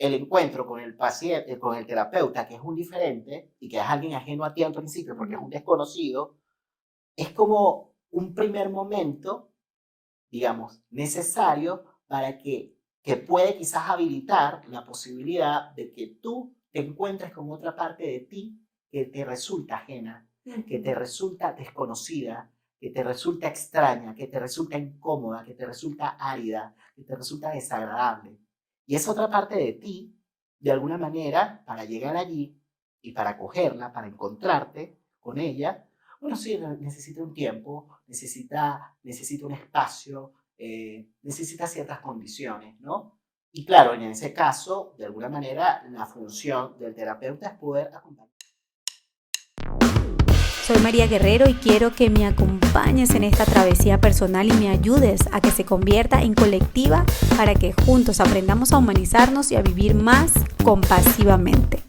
el encuentro con el paciente, con el terapeuta, que es un diferente y que es alguien ajeno a ti al principio porque es un desconocido, es como un primer momento, digamos, necesario para que puede quizás habilitar la posibilidad de que tú te encuentres con otra parte de ti que te resulta ajena, que te resulta desconocida, que te resulta extraña, que te resulta incómoda, que te resulta árida, que te resulta desagradable. Y esa otra parte de ti, de alguna manera, para llegar allí y para cogerla, para encontrarte con ella, bueno, sí, necesita un tiempo, necesita un espacio, necesita ciertas condiciones, ¿no? Y claro, en ese caso, de alguna manera, la función del terapeuta es poder acompañar. Soy María Guerrero y quiero que me acompañes en esta travesía personal y me ayudes a que se convierta en colectiva para que juntos aprendamos a humanizarnos y a vivir más compasivamente.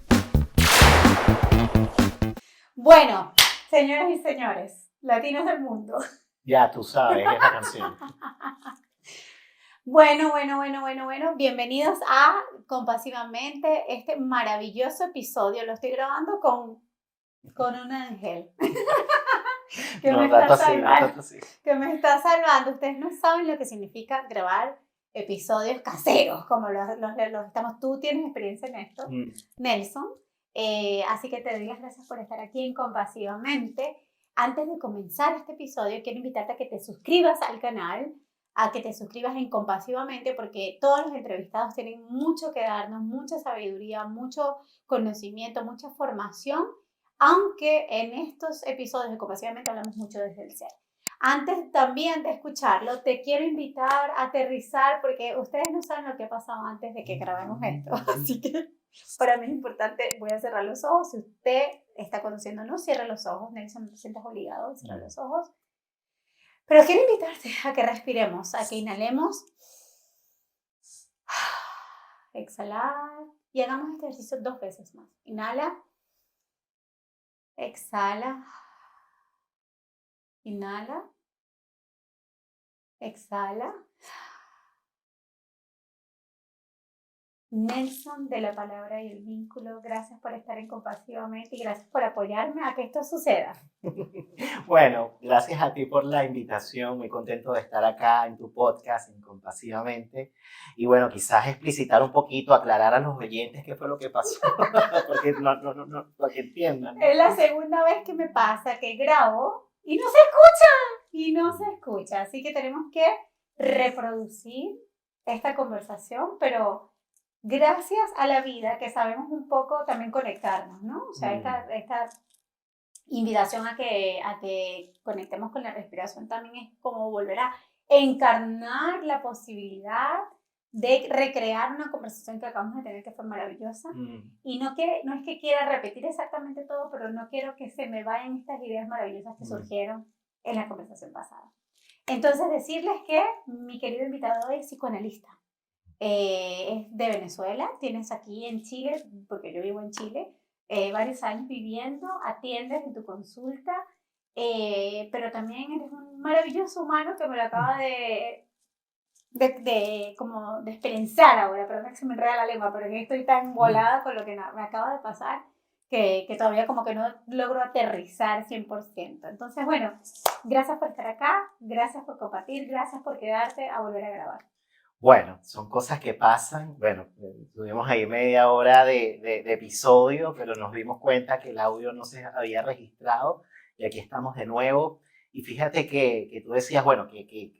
Bueno, señoras y señores, latinos del mundo. Ya tú sabes, es la canción. Bueno, bienvenidos a Compasivamente, este maravilloso episodio. Lo estoy grabando con un ángel que me está salvando. Que me está salvando. Ustedes no saben lo que significa grabar episodios caseros, como los estamos. Tú tienes experiencia en esto, Nelson. Así que te doy las gracias por estar aquí en Compasivamente. Antes de comenzar este episodio, quiero invitarte a que te suscribas al canal, a que te suscribas en Compasivamente, porque todos los entrevistados tienen mucho que darnos, mucha sabiduría, mucho conocimiento, mucha formación, aunque en estos episodios de Compasivamente hablamos mucho desde el ser. Antes también de escucharlo, te quiero invitar a aterrizar, porque ustedes no saben lo que ha pasado antes de que grabemos esto, así que para mí es importante. Voy a cerrar los ojos. Si usted está conociéndonos, cierra los ojos. Nelson, no te sientas obligado a cerrar los ojos. Pero quiero invitarte a que respiremos, a que inhalemos, exhalar y hagamos este ejercicio 2 veces más. Inhala, exhala, inhala, exhala. Nelson, de la palabra y el vínculo, gracias por estar en Compasivamente y gracias por apoyarme a que esto suceda. Bueno, gracias a ti por la invitación, muy contento de estar acá en tu podcast, en Compasivamente, y bueno, quizás explicitar un poquito, aclarar a los oyentes qué fue lo que pasó, porque no, para que entiendan, ¿no? Es la segunda vez que me pasa que grabo y no se escucha, así que tenemos que reproducir esta conversación, pero gracias a la vida que sabemos un poco también conectarnos, ¿no? O sea, esta invitación a que conectemos con la respiración también es como volver a encarnar la posibilidad de recrear una conversación que acabamos de tener que fue maravillosa. Y no es que quiera repetir exactamente todo, pero no quiero que se me vayan estas ideas maravillosas que surgieron en la conversación pasada. Entonces, decirles que mi querido invitado hoy es psicoanalista. Es de Venezuela, tienes aquí en Chile, porque yo vivo en Chile, varios años viviendo, atiendes en tu consulta, pero también eres un maravilloso humano que me lo acaba de experienciar ahora. Perdón que se me enreda la lengua, pero es que estoy tan volada con lo que me acaba de pasar que todavía como que no logro aterrizar 100%. Entonces, bueno, gracias por estar acá, gracias por compartir, gracias por quedarte a volver a grabar. Bueno, son cosas que pasan. Bueno, tuvimos ahí media hora de episodio, pero nos dimos cuenta que el audio no se había registrado y aquí estamos de nuevo. Y fíjate que tú decías, bueno, que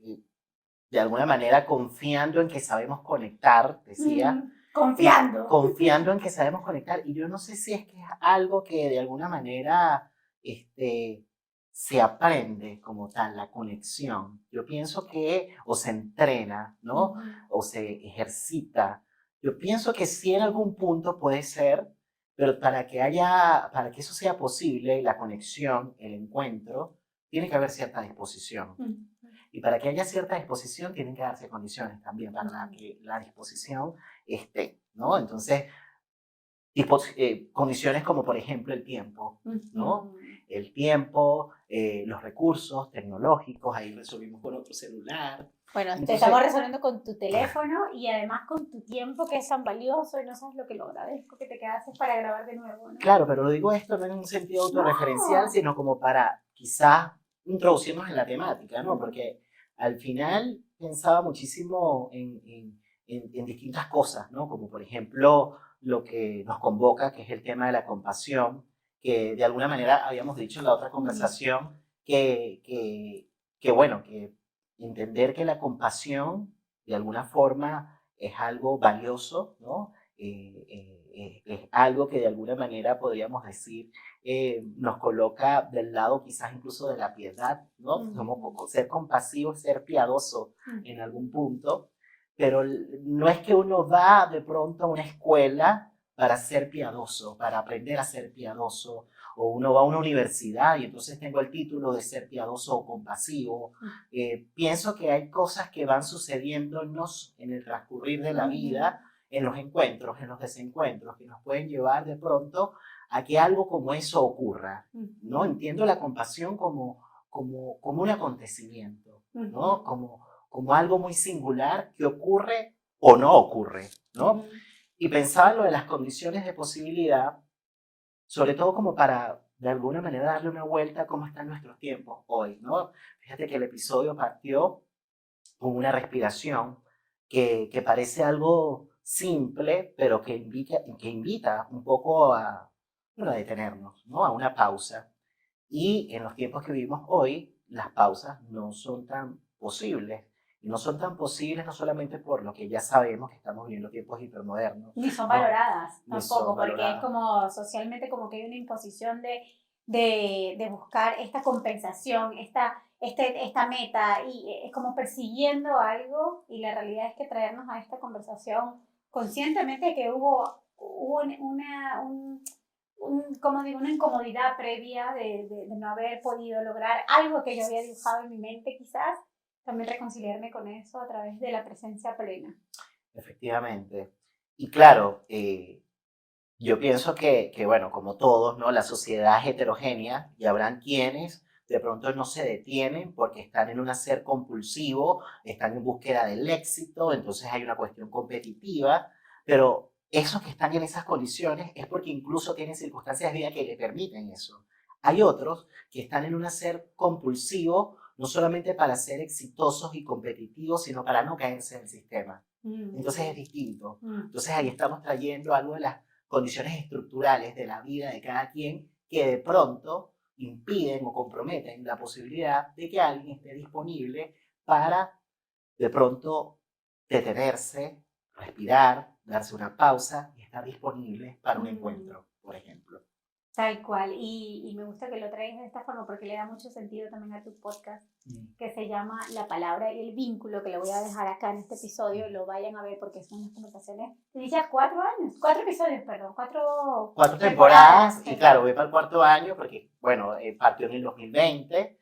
de alguna manera confiando en que sabemos conectar, decía. Confiando en que sabemos conectar. Y yo no sé si es que es algo que de alguna manera se aprende como tal, la conexión. Yo pienso que o se entrena, ¿no? O se ejercita. Yo pienso que sí en algún punto puede ser, pero para que eso sea posible, la conexión, el encuentro, tiene que haber cierta disposición. Y para que haya cierta disposición, tienen que darse condiciones también para que la disposición esté, ¿no? Entonces, condiciones como, por ejemplo, el tiempo, ¿no? el tiempo, los recursos tecnológicos, ahí resolvimos con otro celular. Bueno, Entonces, te estamos resolviendo con tu teléfono y además con tu tiempo que es tan valioso y no sabes lo que lo agradezco que te quedases para grabar de nuevo, ¿no? claro, pero lo digo esto no en un sentido autorreferencial, sino como para quizás introducirnos en la temática, ¿no? Porque al final pensaba muchísimo en distintas cosas, ¿no? Como por ejemplo lo que nos convoca, que es el tema de la compasión, que de alguna manera habíamos dicho en la otra conversación, que bueno, que entender que la compasión de alguna forma es algo valioso, ¿no? Es algo que de alguna manera podríamos decir nos coloca del lado quizás incluso de la piedad, ¿no? Como ser compasivo, ser piadoso en algún punto, pero no es que uno va de pronto a una escuela para ser piadoso, para aprender a ser piadoso, o uno va a una universidad y entonces tengo el título de ser piadoso o compasivo. Pienso que hay cosas que van sucediéndonos en el transcurrir de la vida, en los encuentros, en los desencuentros, que nos pueden llevar de pronto a que algo como eso ocurra, ¿no? Entiendo la compasión como un acontecimiento, ¿no? Como algo muy singular que ocurre o no ocurre, ¿no? Y pensaba en lo de las condiciones de posibilidad, sobre todo como para de alguna manera darle una vuelta a cómo están nuestros tiempos hoy, ¿no? Fíjate que el episodio partió con una respiración que parece algo simple, pero que invita un poco bueno, a detenernos, ¿no? A una pausa. Y en los tiempos que vivimos hoy, las pausas no son tan posibles. Y no son tan posibles no solamente por lo que ya sabemos que estamos viviendo tiempos hipermodernos. Ni son valoradas Ni tampoco, son porque valoradas. es como socialmente como que hay una imposición de buscar esta compensación, esta meta, y es como persiguiendo algo, y la realidad es que traernos a esta conversación conscientemente de que hubo como digo, una incomodidad previa de no haber podido lograr algo que yo había dibujado en mi mente quizás, también reconciliarme con eso a través de la presencia plena. Efectivamente. Y claro, yo pienso que, bueno, como todos, ¿no? La sociedad es heterogénea y habrán quienes de pronto no se detienen porque están en un hacer compulsivo, están en búsqueda del éxito, entonces hay una cuestión competitiva, pero esos que están en esas condiciones es porque incluso tienen circunstancias de vida que le permiten eso. Hay otros que están en un hacer compulsivo no solamente para ser exitosos y competitivos, sino para no caerse en el sistema. Entonces es distinto. Entonces ahí estamos trayendo algo de las condiciones estructurales de la vida de cada quien que de pronto impiden o comprometen la posibilidad de que alguien esté disponible para de pronto detenerse, respirar, darse una pausa y estar disponible para un encuentro, por ejemplo. Tal cual, y me gusta que lo traigas de esta forma porque le da mucho sentido también a tu podcast, que se llama La Palabra y el Vínculo, que lo voy a dejar acá en este episodio, lo vayan a ver porque son unas conversaciones, te dice 4 años, 4 episodios, perdón, 4 temporadas, y claro, voy para el 4.º año porque, bueno, partió en el 2020,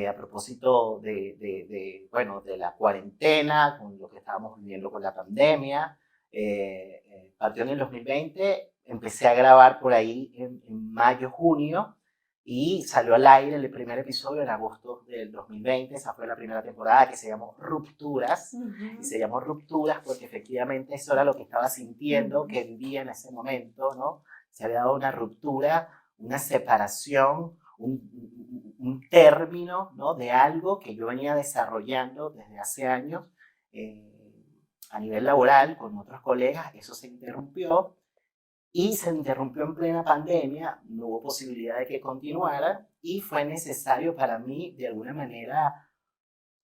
a propósito bueno, de la cuarentena, con lo que estábamos viviendo con la pandemia, partió en el 2020, empecé a grabar por ahí en mayo, junio, y salió al aire el primer episodio en agosto del 2020. Esa fue la primera temporada, que se llamó Rupturas. Y se llamó Rupturas porque efectivamente eso era lo que estaba sintiendo, que vivía en ese momento, ¿no? Se había dado una ruptura, una separación, un término, ¿no? De algo que yo venía desarrollando desde hace años a nivel laboral con otros colegas. Eso se interrumpió. Y se interrumpió en plena pandemia, no hubo posibilidad de que continuara y fue necesario para mí, de alguna manera,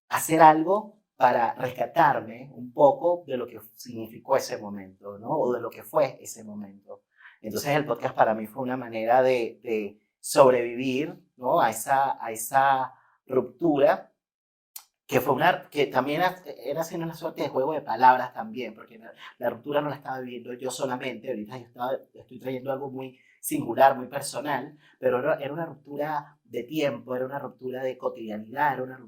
hacer algo para rescatarme un poco de lo que significó ese momento, ¿no? O de lo que fue ese momento. Entonces el podcast para mí fue una manera de sobrevivir, ¿no? A esa ruptura que también era haciendo una suerte de juego de palabras también, porque la ruptura no la estaba viviendo yo solamente, ahorita estoy trayendo algo muy singular, muy personal, pero era una ruptura de tiempo, era una ruptura de cotidianidad, era una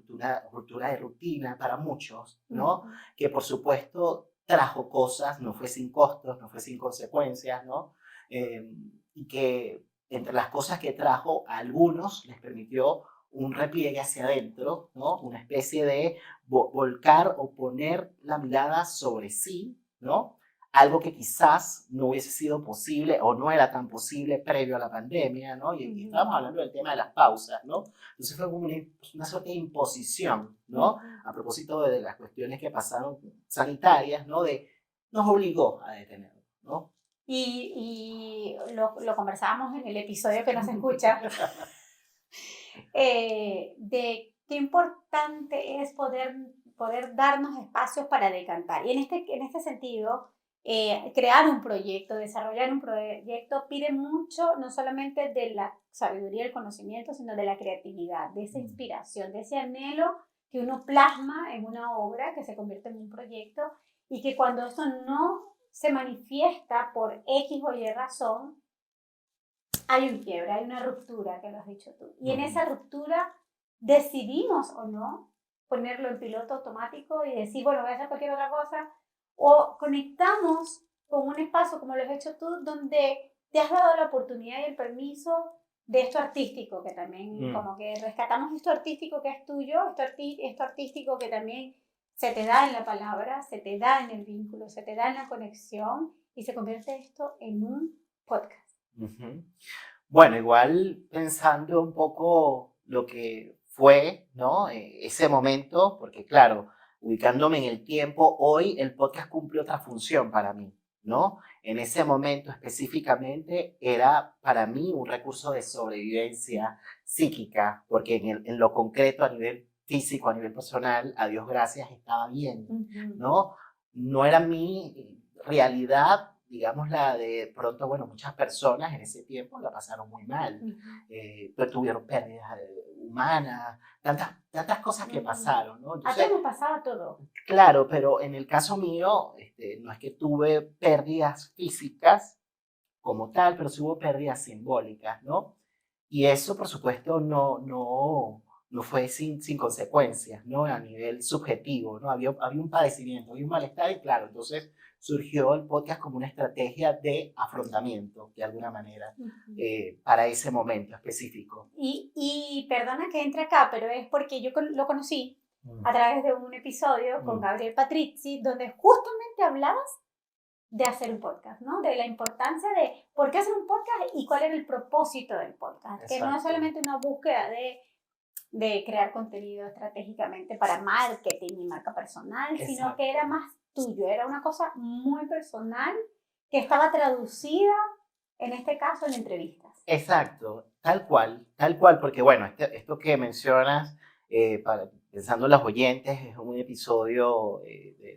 ruptura de rutina para muchos, ¿no? Que por supuesto trajo cosas, no fue sin costos, no fue sin consecuencias, ¿no? Y que entre las cosas que trajo, a algunos les permitió un repliegue hacia adentro, ¿no? Una especie de volcar o poner la mirada sobre sí, ¿no? Algo que quizás no hubiese sido posible o no era tan posible previo a la pandemia, ¿no? Y estábamos hablando del tema de las pausas, ¿no? Entonces fue como una suerte de imposición, ¿no? A propósito de las cuestiones que pasaron sanitarias, ¿no? Nos obligó a detenernos, ¿no? Y lo conversábamos en el episodio que nos escucha, de qué importante es poder darnos espacios para decantar. Y en este sentido, crear un proyecto, desarrollar un proyecto, pide mucho, no solamente de la sabiduría y el conocimiento, sino de la creatividad, de esa inspiración, de ese anhelo que uno plasma en una obra que se convierte en un proyecto, y que cuando eso no se manifiesta por X o Y razón, hay un quiebre, hay una ruptura, que lo has dicho tú. Y en esa ruptura decidimos o no ponerlo en piloto automático y decir, bueno, voy a hacer cualquier otra cosa, o conectamos con un espacio, como lo has hecho tú, donde te has dado la oportunidad y el permiso de esto artístico, que también como que rescatamos esto artístico que es tuyo, esto artístico que también se te da en la palabra, se te da en el vínculo, se te da en la conexión, y se convierte esto en un podcast. Bueno, igual pensando un poco lo que fue, ¿no? Ese momento, porque claro, ubicándome en el tiempo, hoy el podcast cumple otra función para mí, ¿no? En ese momento específicamente era para mí un recurso de sobrevivencia psíquica, porque en lo concreto, a nivel físico, a nivel personal, a Dios gracias, estaba bien, ¿no? No era mi realidad, digamos, la de pronto, bueno, muchas personas en ese tiempo la pasaron muy mal, pero tuvieron pérdidas humanas, tantas cosas que pasaron, ¿no? Entonces, a ti nos pasaba todo. Claro, pero en el caso mío, no es que tuve pérdidas físicas como tal, pero sí hubo pérdidas simbólicas, ¿no? Y eso, por supuesto, no fue sin consecuencias, ¿no? A nivel subjetivo, ¿no? Había un padecimiento, había un malestar y claro, entonces surgió el podcast como una estrategia de afrontamiento, de alguna manera, para ese momento específico. Y perdona que entre acá, pero es porque yo lo conocí a través de un episodio con Gabriel Patrizzi, donde justamente hablabas de hacer un podcast, ¿no? De la importancia de por qué hacer un podcast y cuál era el propósito del podcast. Exacto. Que no es solamente una búsqueda de crear contenido estratégicamente para marketing y marca personal, exacto, sino que era más tuyo, era una cosa muy personal que estaba traducida, en este caso, en entrevistas. Exacto, tal cual, porque bueno, esto que mencionas, pensando en los oyentes, es un episodio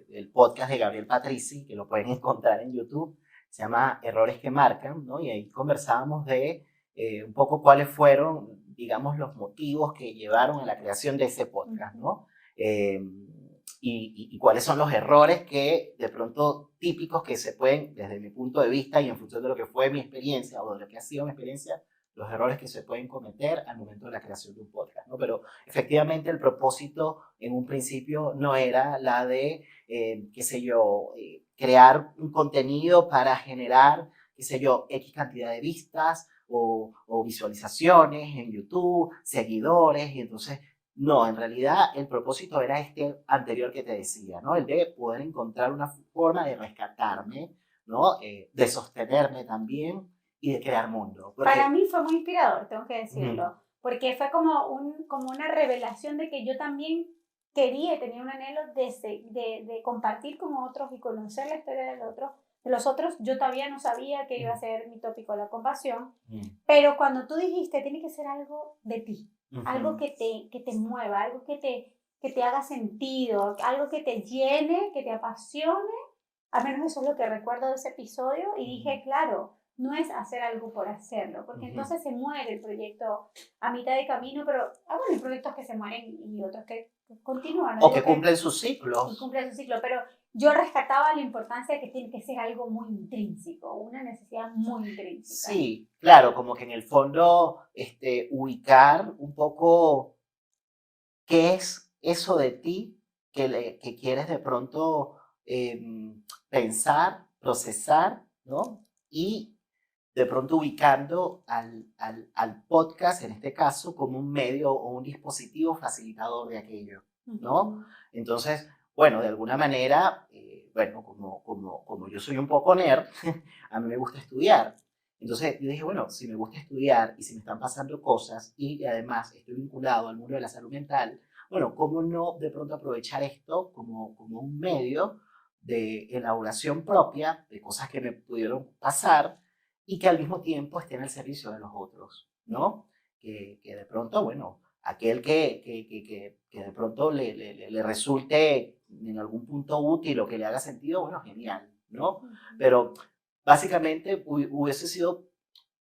del podcast de Gabriel Patrizzi, que lo pueden encontrar en YouTube, se llama Errores que Marcan, ¿no? Y ahí conversábamos de un poco cuáles fueron, digamos, los motivos que llevaron a la creación de ese podcast, ¿no? Y cuáles son los errores que de pronto típicos que se pueden, desde mi punto de vista y en función de lo que fue mi experiencia o de lo que ha sido mi experiencia, los errores que se pueden cometer al momento de la creación de un podcast, ¿no? Pero efectivamente el propósito en un principio no era la de, qué sé yo, crear un contenido para generar, qué sé yo, X cantidad de vistas o visualizaciones en YouTube, seguidores, y entonces no, en realidad el propósito era este anterior que te decía, ¿no? El de poder encontrar una forma de rescatarme, ¿no? De sostenerme también y de crear mundo. Porque para mí fue muy inspirador, tengo que decirlo, porque fue como una revelación de que yo también quería y tenía un anhelo de compartir con otros y conocer la historia de los otros. Yo todavía no sabía que iba a ser mi tópico la compasión, pero cuando tú dijiste, tiene que ser algo de ti. Algo que te mueva, algo que te haga sentido, algo que te llene, que te apasione. Al menos eso es lo que recuerdo de ese episodio, y dije, claro, no es hacer algo por hacerlo, porque entonces se muere el proyecto a mitad de camino, pero bueno, hay proyectos que se mueren y otros que continúan. O que cumplen sus ciclos. Y cumplen su ciclo, pero yo rescataba la importancia de que tiene que ser algo muy intrínseco, una necesidad muy intrínseca. Sí, claro, como que en el fondo ubicar un poco qué es eso de ti que quieres de pronto pensar, procesar, ¿no? Y de pronto ubicando al podcast, en este caso, como un medio o un dispositivo facilitador de aquello, ¿no? Entonces, bueno, de alguna manera, bueno, como yo soy un poco nerd, a mí me gusta estudiar. Entonces yo dije, bueno, si me gusta estudiar y si me están pasando cosas y además estoy vinculado al mundo de la salud mental, bueno, ¿cómo no de pronto aprovechar esto como un medio de elaboración propia de cosas que me pudieron pasar y que al mismo tiempo estén al servicio de los otros, ¿no? Que de pronto, bueno, aquel que de pronto le resulte en algún punto útil o que le haga sentido, bueno, genial, ¿no? Pero básicamente hubiese sido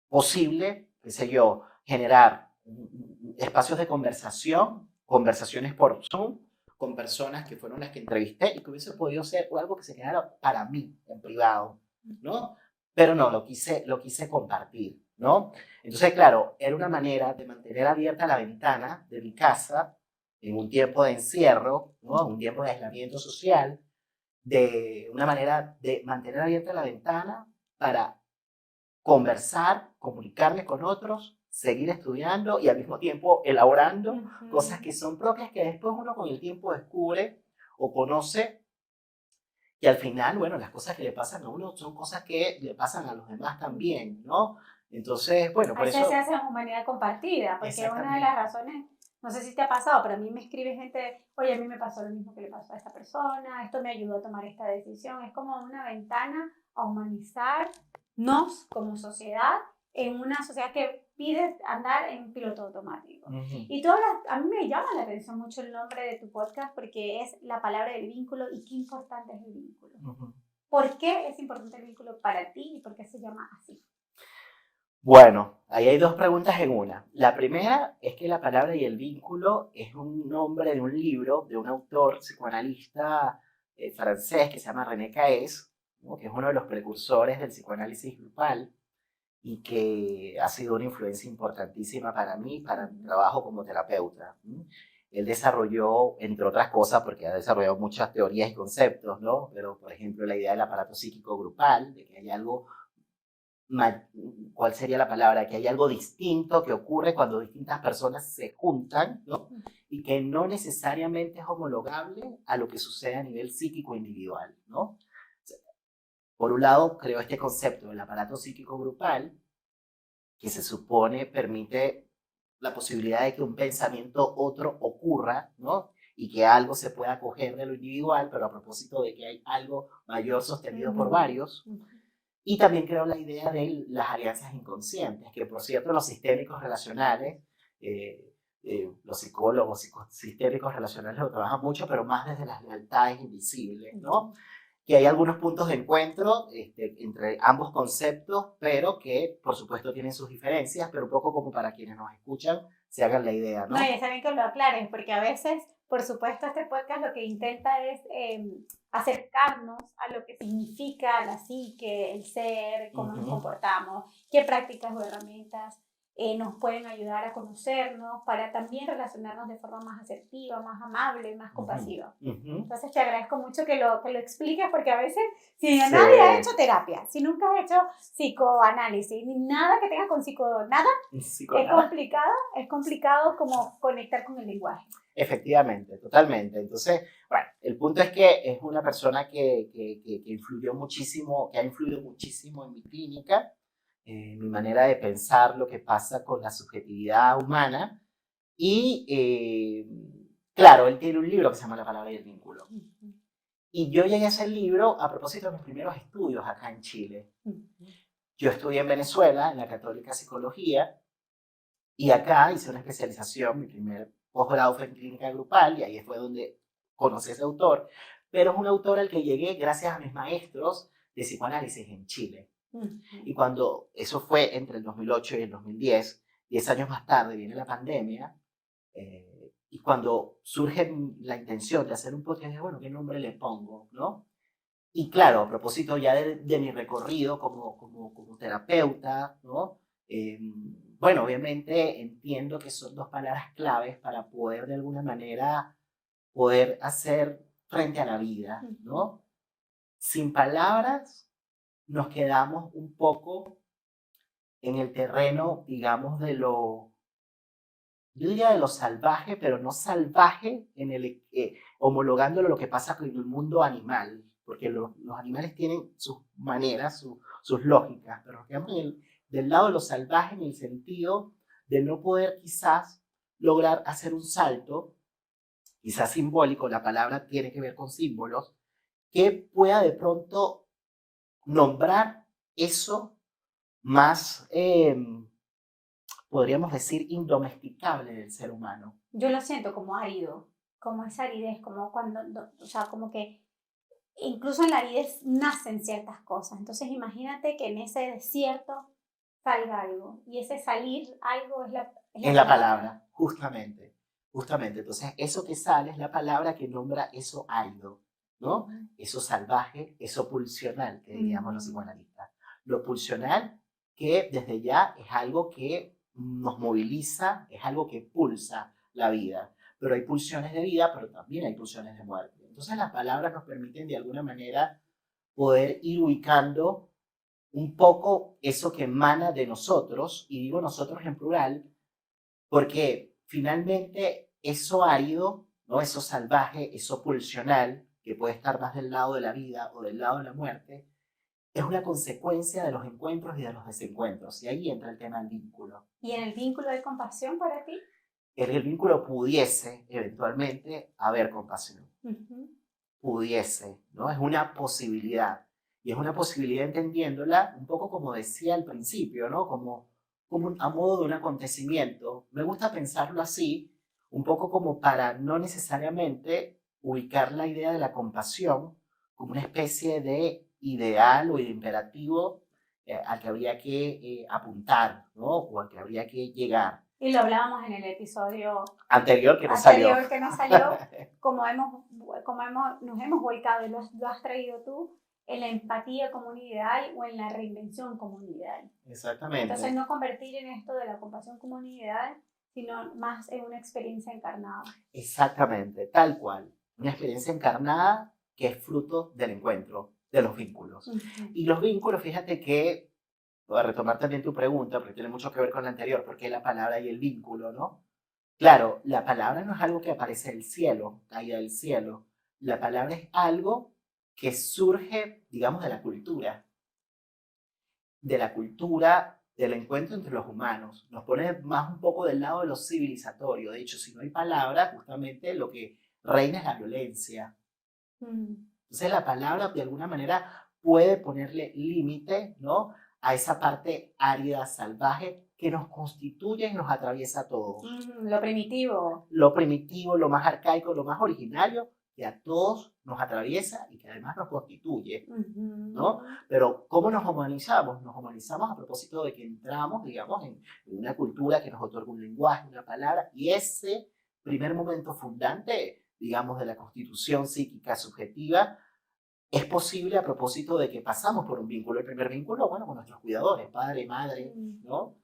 posible, qué sé yo, generar espacios de conversación, conversaciones por Zoom, con personas que fueron las que entrevisté y que hubiese podido ser algo que se quedara para mí, en privado, ¿no? Pero no, lo quise compartir, ¿no? Entonces, claro, era una manera de mantener abierta la ventana de mi casa en un tiempo de encierro, ¿no? Un tiempo de aislamiento social, de una manera de mantener abierta la ventana para conversar, comunicarme con otros, seguir estudiando y al mismo tiempo elaborando cosas que son propias que después uno con el tiempo descubre o conoce y al final, bueno, las cosas que le pasan a uno son cosas que le pasan a los demás también, ¿no? Entonces, bueno, por Eso eso... se hace en humanidad compartida, porque una de las razones, no sé si te ha pasado, pero a mí me escribe gente, oye, a mí me pasó lo mismo que le pasó a esta persona, esto me ayudó a tomar esta decisión. Es como una ventana a humanizarnos como sociedad en una sociedad que pide andar en piloto automático. Y a mí me llama la atención mucho el nombre de tu podcast porque es la palabra del vínculo y qué importante es el vínculo. ¿Por qué es importante el vínculo para ti y por qué se llama así? Bueno, ahí hay dos preguntas en una. La primera es que la palabra y el vínculo es un nombre de un libro de un autor psicoanalista francés que se llama René Caes, ¿no? Que es uno de los precursores del psicoanálisis grupal y que ha sido una influencia importantísima para mí, para mi trabajo como terapeuta. ¿No? Él desarrolló, entre otras cosas, porque ha desarrollado muchas teorías y conceptos, ¿no? Pero, por ejemplo, la idea del aparato psíquico grupal, de que hay algo ¿cuál sería la palabra? Que hay algo distinto que ocurre cuando distintas personas se juntan, ¿no? Y que no necesariamente es homologable a lo que sucede a nivel psíquico individual, ¿no? Por un lado, creo este concepto del aparato psíquico grupal, que se supone permite la posibilidad de que un pensamiento otro ocurra, ¿no? Y que algo se pueda coger de lo individual, pero a propósito de que hay algo mayor sostenido por varios. Y también creo la idea de las alianzas inconscientes, que por cierto los sistémicos relacionales, los psicólogos sistémicos relacionales lo trabajan mucho, pero más desde las lealtades invisibles, ¿no? Que hay algunos puntos de encuentro entre ambos conceptos, pero que por supuesto tienen sus diferencias, pero un poco como para quienes nos escuchan se hagan la idea, ¿no? No, y está bien que lo aclaren, porque a veces, por supuesto, este podcast lo que intenta es acercarnos a lo que significa la psique, el ser, cómo nos comportamos, qué prácticas o herramientas nos pueden ayudar a conocernos para también relacionarnos de forma más asertiva, más amable, más compasiva. Entonces te agradezco mucho que lo expliques porque a veces si nadie ha hecho terapia, si nunca has hecho psicoanálisis, ni nada que tenga con nada, es complicado como conectar con el lenguaje. Efectivamente, totalmente. Entonces, bueno, el punto es que es una persona que influyó muchísimo, que ha influido muchísimo en mi clínica, mi manera de pensar lo que pasa con la subjetividad humana. Y claro, él tiene un libro que se llama La palabra y el vínculo. Y yo llegué a ese libro a propósito de mis primeros estudios acá en Chile. Yo estudié en Venezuela, en la Católica Psicología, y acá hice una especialización, mi primer posgrado fue en clínica grupal, y ahí fue donde conocí a ese autor. Pero es un autor al que llegué gracias a mis maestros de psicoanálisis en Chile. Y cuando eso fue entre el 2008 y el 2010, 10 años más tarde viene la pandemia, y cuando surge la intención de hacer un podcast, dije, bueno, ¿qué nombre le pongo? ¿No? Y claro, a propósito ya de mi recorrido como terapeuta, ¿no? Bueno, obviamente entiendo que son dos palabras claves para poder de alguna manera poder hacer frente a la vida, ¿no? Sin palabras nos quedamos un poco en el terreno, digamos, yo diría de lo salvaje, pero no salvaje homologándolo a lo que pasa con el mundo animal, porque los animales tienen sus maneras, sus lógicas, pero digamos del lado de lo salvaje en el sentido de no poder quizás lograr hacer un salto, quizás simbólico, la palabra tiene que ver con símbolos, que pueda de pronto nombrar eso más, podríamos decir, indomesticable del ser humano. Yo lo siento como árido, como esa aridez, como cuando, o sea, como que incluso en la aridez nacen ciertas cosas. Entonces imagínate que en ese desierto salga algo, y ese salir algo es la palabra, justamente. Entonces, eso que sale es la palabra que nombra eso árido, ¿no? Eso salvaje, eso pulsional, que diríamos los psicoanalistas. Lo pulsional, que desde ya es algo que nos moviliza, es algo que pulsa la vida. Pero hay pulsiones de vida, pero también hay pulsiones de muerte. Entonces, las palabras nos permiten de alguna manera poder ir ubicando un poco eso que emana de nosotros, y digo nosotros en plural, porque finalmente eso árido, ¿no? Eso salvaje, eso pulsional, que puede estar más del lado de la vida o del lado de la muerte, es una consecuencia de los encuentros y de los desencuentros. Y ahí entra el tema del vínculo. ¿Y en el vínculo hay compasión para ti? En el vínculo pudiese eventualmente haber compasión. Pudiese, ¿no? Es una posibilidad. Y es una posibilidad entendiéndola un poco como decía al principio, ¿no? Como a modo de un acontecimiento. Me gusta pensarlo así, un poco como para no necesariamente ubicar la idea de la compasión como una especie de ideal o de imperativo al que habría que apuntar, ¿no? O al que habría que llegar. Y lo hablábamos en el episodio anterior que no salió, como nos hemos volcado, y lo has traído tú, en la empatía como un ideal o en la reinvención como un ideal. Exactamente. Entonces no convertir en esto de la compasión como un ideal, sino más en una experiencia encarnada. Exactamente, tal cual. Una experiencia encarnada que es fruto del encuentro, de los vínculos. Y los vínculos, fíjate que, voy a retomar también tu pregunta, porque tiene mucho que ver con la anterior, porque la palabra y el vínculo, ¿no? Claro, la palabra no es algo que aparece del cielo, caída del cielo. La palabra es algo que surge, digamos, de la cultura, del encuentro entre los humanos. Nos pone más un poco del lado de lo civilizatorio. De hecho, si no hay palabra, justamente lo que reina es la violencia. Entonces la palabra, de alguna manera, puede ponerle límite, ¿no?, a esa parte árida, salvaje, que nos constituye y nos atraviesa a todos. Lo primitivo. Lo primitivo, lo más arcaico, lo más originario, que a todos nos atraviesa y que además nos constituye, ¿no? Pero ¿cómo nos humanizamos? Nos humanizamos a propósito de que entramos, digamos, en una cultura que nos otorga un lenguaje, una palabra, y ese primer momento fundante, digamos, de la constitución psíquica subjetiva, es posible a propósito de que pasamos por un vínculo. El primer vínculo, bueno, con nuestros cuidadores, padre, madre, ¿no?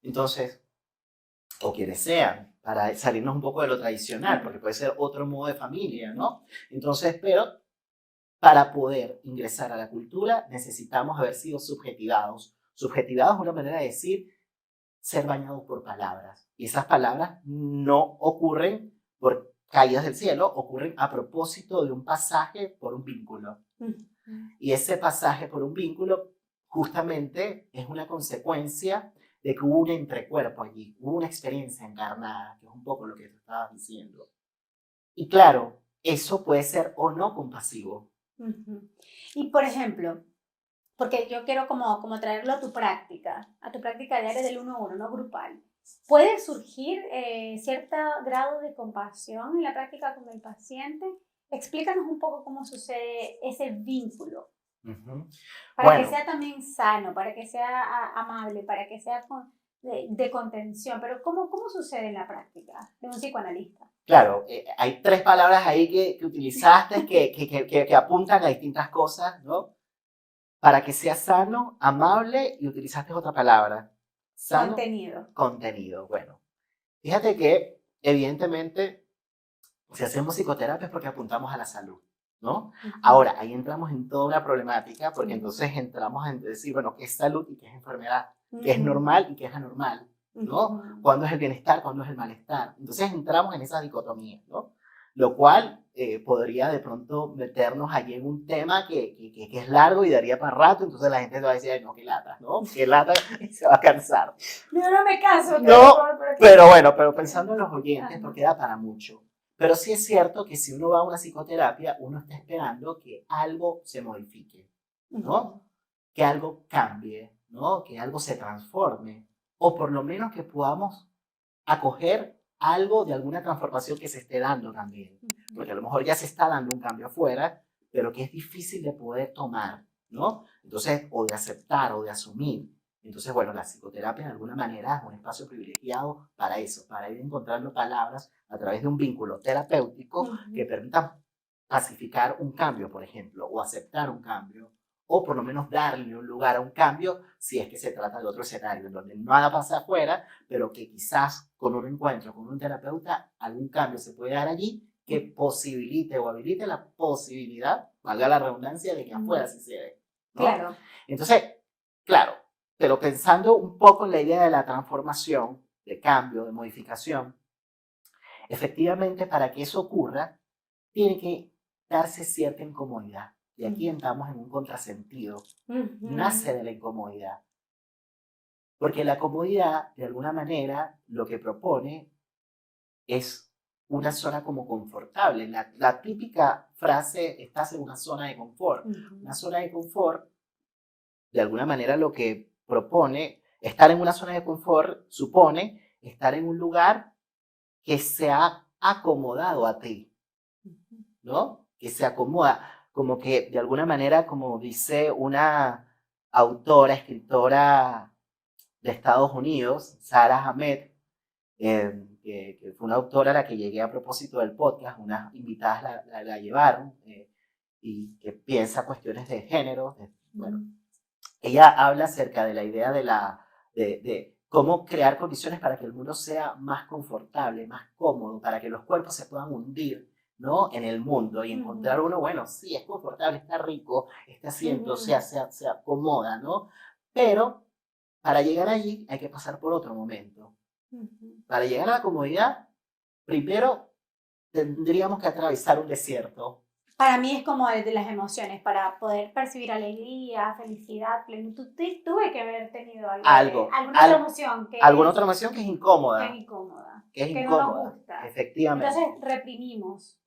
Entonces, o quienes sean, para salirnos un poco de lo tradicional, porque puede ser otro modo de familia, ¿no? Entonces, pero para poder ingresar a la cultura necesitamos haber sido subjetivados. Subjetivados es una manera de decir ser bañados por palabras. Y esas palabras no ocurren por caídas del cielo, ocurren a propósito de un pasaje por un vínculo. Y ese pasaje por un vínculo justamente es una consecuencia de que hubo un entrecuerpo allí, hubo una experiencia encarnada, que es un poco lo que tú estabas diciendo. Y claro, eso puede ser o no compasivo. Y por ejemplo, porque yo quiero como traerlo a tu práctica diaria del 1 a 1, no grupal. ¿Puede surgir cierto grado de compasión en la práctica con el paciente? Explícanos un poco cómo sucede ese vínculo. Para que sea también sano, para que sea amable, para que sea de contención. Pero ¿cómo sucede en la práctica de un psicoanalista? Claro, hay 3 palabras ahí que utilizaste que apuntan a distintas cosas, ¿no? Para que sea sano, amable, y utilizaste otra palabra. Sano, contenido. Bueno, fíjate que evidentemente si hacemos psicoterapia es porque apuntamos a la salud, ¿no? Ahora, ahí entramos en toda una problemática porque entonces entramos en decir, bueno, ¿qué es salud y qué es enfermedad? qué es normal y qué es anormal, ¿no? Cuándo es el bienestar, cuándo es el malestar. Entonces entramos en esa dicotomía, ¿no? Lo cual podría de pronto meternos allí en un tema que es largo y daría para rato, entonces la gente va a decir, ay, no, qué lata, ¿no? Qué lata, y se va a cansar. Yo no me canso. No, pero bueno, pero pensando en los oyentes, porque da para mucho. Pero sí es cierto que si uno va a una psicoterapia, uno está esperando que algo se modifique, ¿no? Que algo cambie, ¿no? Que algo se transforme, o por lo menos que podamos acoger algo de alguna transformación que se esté dando también. Porque a lo mejor ya se está dando un cambio afuera, pero que es difícil de poder tomar, ¿no? Entonces, o de aceptar o de asumir. Entonces, bueno, la psicoterapia de alguna manera es un espacio privilegiado para eso, para ir encontrando palabras a través de un vínculo terapéutico que permita pacificar un cambio, por ejemplo, o aceptar un cambio, o por lo menos darle un lugar a un cambio si es que se trata de otro escenario en donde nada pasa afuera, pero que quizás con un encuentro con un terapeuta algún cambio se puede dar allí que posibilite o habilite la posibilidad, valga la redundancia, de que afuera sí se dé, ¿no? Claro. Entonces, claro, pero pensando un poco en la idea de la transformación, de cambio, de modificación, efectivamente para que eso ocurra, tiene que darse cierta incomodidad. Y aquí entramos en un contrasentido. Nace de la incomodidad. Porque la comodidad, de alguna manera, lo que propone es una zona como confortable. La típica frase, estás en una zona de confort. Una zona de confort, de alguna manera, lo que propone, estar en una zona de confort, supone estar en un lugar que se ha acomodado a ti, ¿no? Que se acomoda, como que de alguna manera, como dice una autora, escritora de Estados Unidos, Sarah Ahmed, que fue una autora a la que llegué a propósito del podcast, unas invitadas la llevaron, y que piensa cuestiones de género. Bueno, ella habla acerca de la idea de cómo crear condiciones para que el mundo sea más confortable, más cómodo, para que los cuerpos se puedan hundir, ¿no? En el mundo y encontrar uno, bueno, sí, es confortable, está rico, este asiento se acomoda, ¿no? Pero para llegar allí hay que pasar por otro momento. Para llegar a la comodidad, primero tendríamos que atravesar un desierto. Para mí es como de las emociones, para poder percibir alegría, felicidad, plenitud. Tuve que haber tenido alguna otra emoción que alguna otra emoción que es incómoda. Que no nos gusta. Efectivamente. Entonces reprimimos.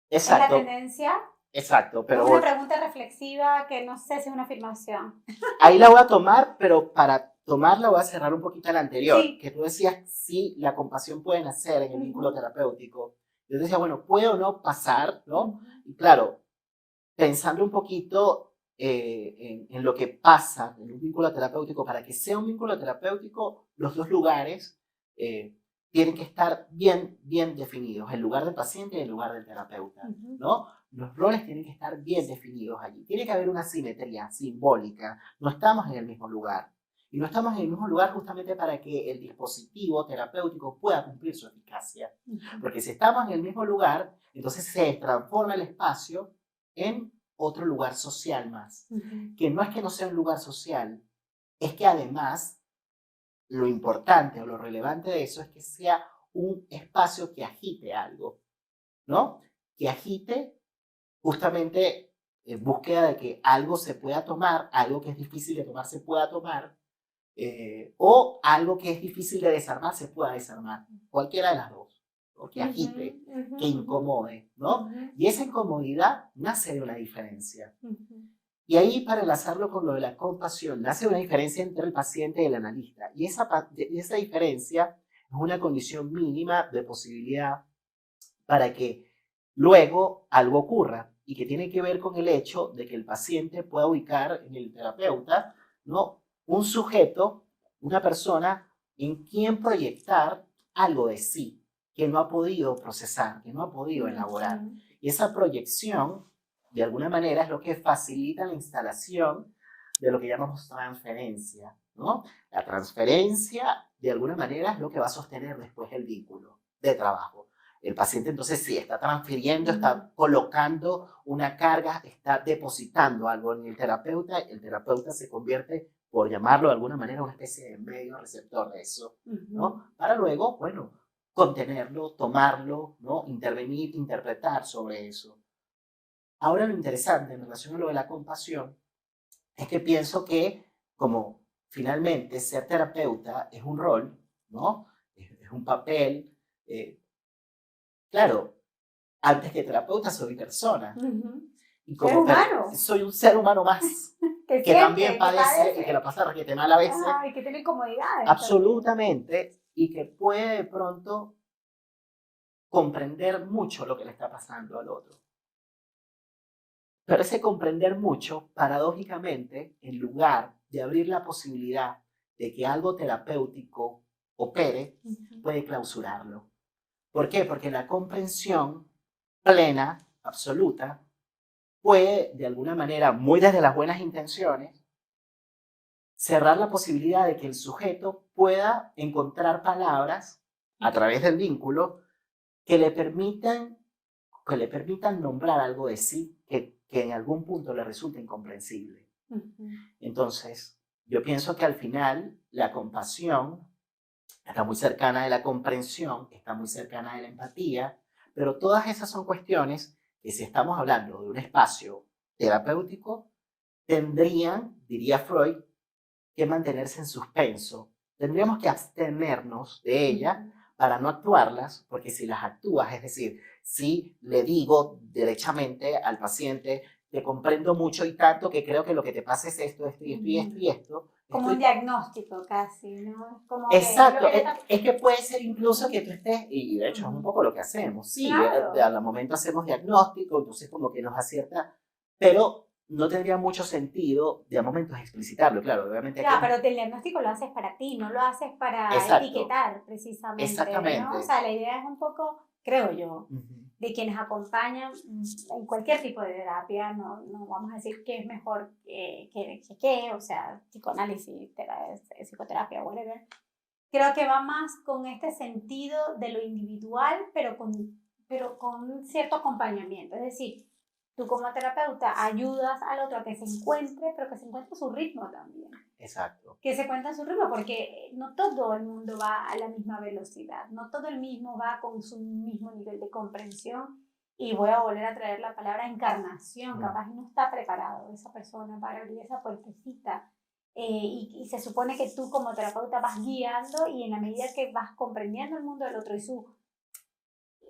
Exacto. Es la tendencia. Exacto, pero es una pregunta reflexiva que no sé si es una afirmación. Ahí la voy a tomar, pero para tomarla voy a cerrar un poquito la anterior, sí. Que tú decías, sí, la compasión puede nacer en el vínculo terapéutico. Yo decía, bueno, puede o no pasar, ¿no? Y claro, pensando un poquito en lo que pasa en un vínculo terapéutico, para que sea un vínculo terapéutico, los dos lugares tienen que estar bien definidos, el lugar del paciente y el lugar del terapeuta, ¿no? Los roles tienen que estar bien definidos allí. Tiene que haber una simetría simbólica. No estamos en el mismo lugar. Y no estamos en el mismo lugar justamente para que el dispositivo terapéutico pueda cumplir su eficacia. Porque si estamos en el mismo lugar, entonces se transforma el espacio en otro lugar social más. Que no es que no sea un lugar social, es que además lo importante o lo relevante de eso es que sea un espacio que agite algo, ¿no? Que agite justamente en búsqueda de que algo se pueda tomar, algo que es difícil de tomar se pueda tomar, o algo que es difícil de desarmar se pueda desarmar. Cualquiera de las dos. O que agite, que incomode, ¿no? Y esa incomodidad nace de una diferencia. Y ahí, para enlazarlo con lo de la compasión, nace una diferencia entre el paciente y el analista. Y esa diferencia es una condición mínima de posibilidad para que luego algo ocurra, y que tiene que ver con el hecho de que el paciente pueda ubicar en el terapeuta, ¿no?, un sujeto, una persona en quien proyectar algo de sí, que no ha podido procesar, que no ha podido elaborar. Y esa proyección, de alguna manera, es lo que facilita la instalación de lo que llamamos transferencia, ¿no? La transferencia, de alguna manera, es lo que va a sostener después el vínculo de trabajo. El paciente entonces sí está transfiriendo, está colocando una carga, está depositando algo en el terapeuta se convierte por llamarlo de alguna manera, una especie de medio receptor de eso, ¿no? Para luego, bueno, contenerlo, tomarlo, ¿no? Intervenir, interpretar sobre eso. Ahora lo interesante en relación a lo de la compasión es que pienso que como finalmente ser terapeuta es un rol, ¿no? Es un papel. Claro, antes que terapeuta soy persona. Y como soy un ser humano más que también padece y que la pasa requete mal a veces. Y que tiene incomodidades. Absolutamente. También. Y que puede de pronto comprender mucho lo que le está pasando al otro. Pero ese comprender mucho, paradójicamente, en lugar de abrir la posibilidad de que algo terapéutico opere, puede clausurarlo. ¿Por qué? Porque la comprensión plena, absoluta, puede, de alguna manera, muy desde las buenas intenciones, cerrar la posibilidad de que el sujeto pueda encontrar palabras a través del vínculo que le permitan nombrar algo de sí que en algún punto le resulte incomprensible. Entonces, yo pienso que al final la compasión está muy cercana de la comprensión, está muy cercana de la empatía, pero todas esas son cuestiones que si estamos hablando de un espacio terapéutico, tendrían, diría Freud, que mantenerse en suspenso. Tendríamos que abstenernos de ellas para no actuarlas, porque si las actúas, es decir, si le digo derechamente al paciente, te comprendo mucho y tanto que creo que lo que te pasa es esto, esto y esto y esto y esto. Como un diagnóstico casi, ¿no? Como exacto, es que puede ser incluso que tú estés, y de hecho es un poco lo que hacemos, sí, claro. Al momento hacemos diagnóstico, entonces como que nos acierta, pero no tendría mucho sentido de a momentos explicitarlo, claro, obviamente. Claro, pero el diagnóstico lo haces para ti, no lo haces para etiquetar precisamente. Exactamente. ¿no? O sea, la idea es un poco, creo yo, de quienes acompañan en cualquier tipo de terapia, no vamos a decir qué es mejor que o sea, psicoanálisis, psicoterapia, whatever. Creo que va más con este sentido de lo individual, pero con un cierto acompañamiento. Es decir, tú como terapeuta ayudas al otro a que se encuentre, pero que se encuentre su ritmo también. Exacto. Que se encuentre su ritmo, porque no todo el mundo va a la misma velocidad, no todo el mismo va con su mismo nivel de comprensión. Y voy a volver a traer la palabra encarnación, capaz no está preparado esa persona para abrir esa puertecita. Y se supone que tú como terapeuta vas guiando y en la medida que vas comprendiendo el mundo del otro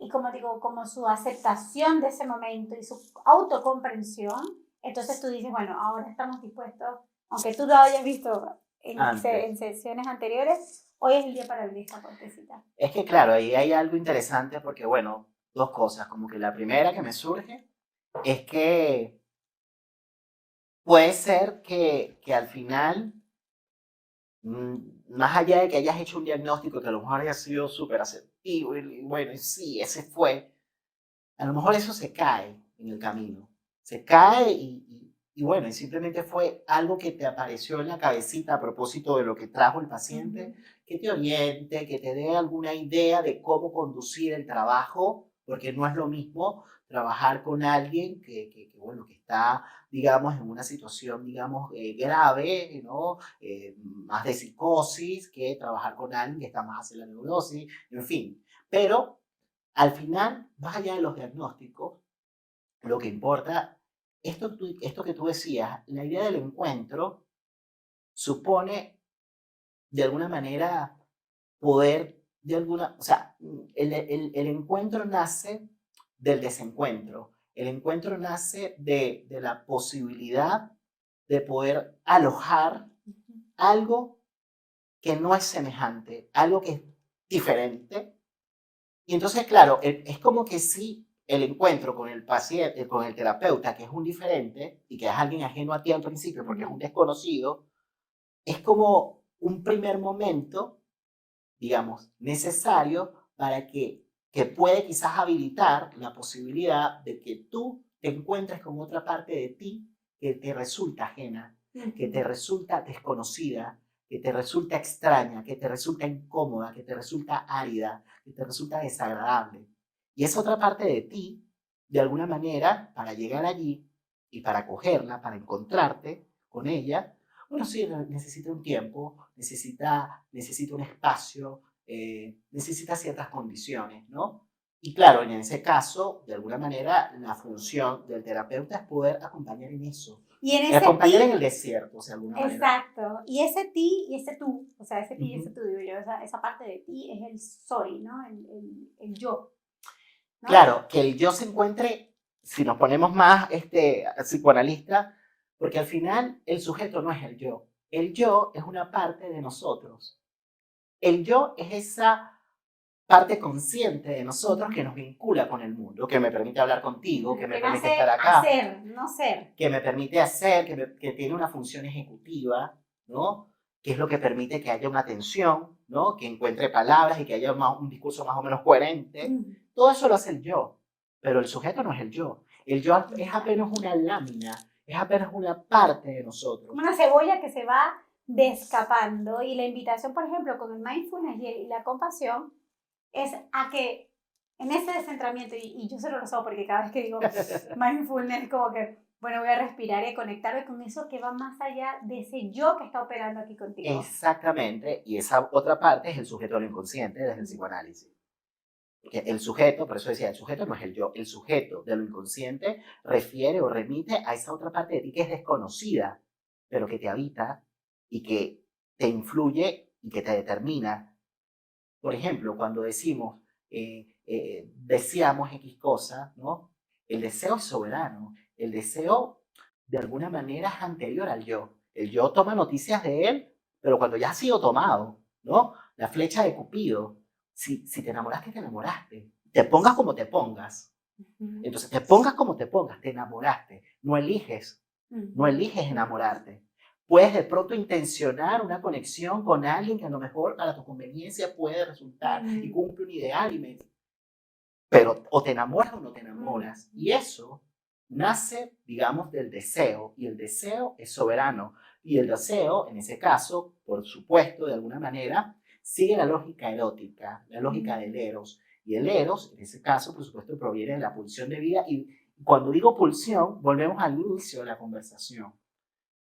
y como digo, como su aceptación de ese momento y su autocomprensión, entonces tú dices, bueno, ahora estamos dispuestos, aunque tú lo hayas visto en sesiones anteriores, hoy es el día para abrir esta puertecita. Es que claro, ahí hay algo interesante porque, bueno, dos cosas, como que la primera que me surge es que puede ser que al final, más allá de que hayas hecho un diagnóstico que a lo mejor haya sido súper asertivo y bueno, y sí, ese fue, a lo mejor eso se cae en el camino. Se cae y bueno, y simplemente fue algo que te apareció en la cabecita a propósito de lo que trajo el paciente, que te oriente, que te dé alguna idea de cómo conducir el trabajo, porque no es lo mismo trabajar con alguien bueno, que está, digamos, en una situación, digamos, grave, ¿no? Más de psicosis, que trabajar con alguien que está más hacia la neurosis, en fin. Pero al final, más allá de los diagnósticos, lo que importa, esto que tú decías, la idea del encuentro supone, de alguna manera, poder, o sea, el encuentro nace del desencuentro. El encuentro nace de la posibilidad de poder alojar algo que no es semejante, algo que es diferente. Y entonces, claro, es como que si el encuentro con el paciente, con el terapeuta, que es un diferente y que es alguien ajeno a ti al principio porque es un desconocido, es como un primer momento, digamos, necesario para que puede quizás habilitar la posibilidad de que tú te encuentres con otra parte de ti que te resulta ajena, que te resulta desconocida, que te resulta extraña, que te resulta incómoda, que te resulta árida, que te resulta desagradable. Y esa otra parte de ti, de alguna manera, para llegar allí y para cogerla, para encontrarte con ella, Bueno, sí, necesita un tiempo, necesita un espacio, necesita ciertas condiciones, ¿no? Y claro, en ese caso, de alguna manera, la función del terapeuta es poder acompañar en eso. Y en ese acompañar en el desierto, o sea, de alguna manera. Exacto. Y ese ti y ese tú, o sea, ese ti y ese tú, digo yo, esa parte de ti es el soy, ¿no? El yo. ¿no? Claro, que el yo se encuentre, si nos ponemos más psicoanalista, porque al final el sujeto no es el yo. El yo es una parte de nosotros. El yo es esa parte consciente de nosotros que nos vincula con el mundo, que me permite hablar contigo, que me permite estar acá. Hacer, no ser. Que me permite hacer, que tiene una función ejecutiva, ¿no? Que es lo que permite que haya una atención, ¿no? Que encuentre palabras y que haya un discurso más o menos coherente. Todo eso lo hace el yo, pero el sujeto no es el yo. El yo es apenas una lámina, es apenas una parte de nosotros. Como una cebolla que se va descapando, y la invitación, por ejemplo, con el mindfulness y la compasión, es a que en ese descentramiento, y yo se lo rezo porque cada vez que digo mindfulness, como que, bueno, voy a respirar y conectarme con eso que va más allá de ese yo que está operando aquí contigo. Exactamente, y esa otra parte es el sujeto del inconsciente desde el psicoanálisis. Porque el sujeto, por eso decía, el sujeto no es el yo, el sujeto de lo inconsciente refiere o remite a esa otra parte de ti que es desconocida, pero que te habita y que te influye y que te determina. Por ejemplo, cuando decimos, deseamos X cosa, ¿no? El deseo es soberano, el deseo de alguna manera es anterior al yo. El yo toma noticias de él, pero cuando ya ha sido tomado, ¿no? La flecha de Cupido. Si te enamoraste, te enamoraste. Te pongas como te pongas. Entonces, te pongas como te pongas, te enamoraste. No eliges enamorarte. Puedes de pronto intencionar una conexión con alguien que a lo mejor para tu conveniencia puede resultar y cumple un ideal, pero o te enamoras o no te enamoras. Y eso nace, digamos, del deseo, y el deseo es soberano. Y el deseo, en ese caso, por supuesto, de alguna manera, sigue la lógica erótica, la lógica del eros. Y el eros, en ese caso, por supuesto, proviene de la pulsión de vida. Y cuando digo pulsión, volvemos al inicio de la conversación,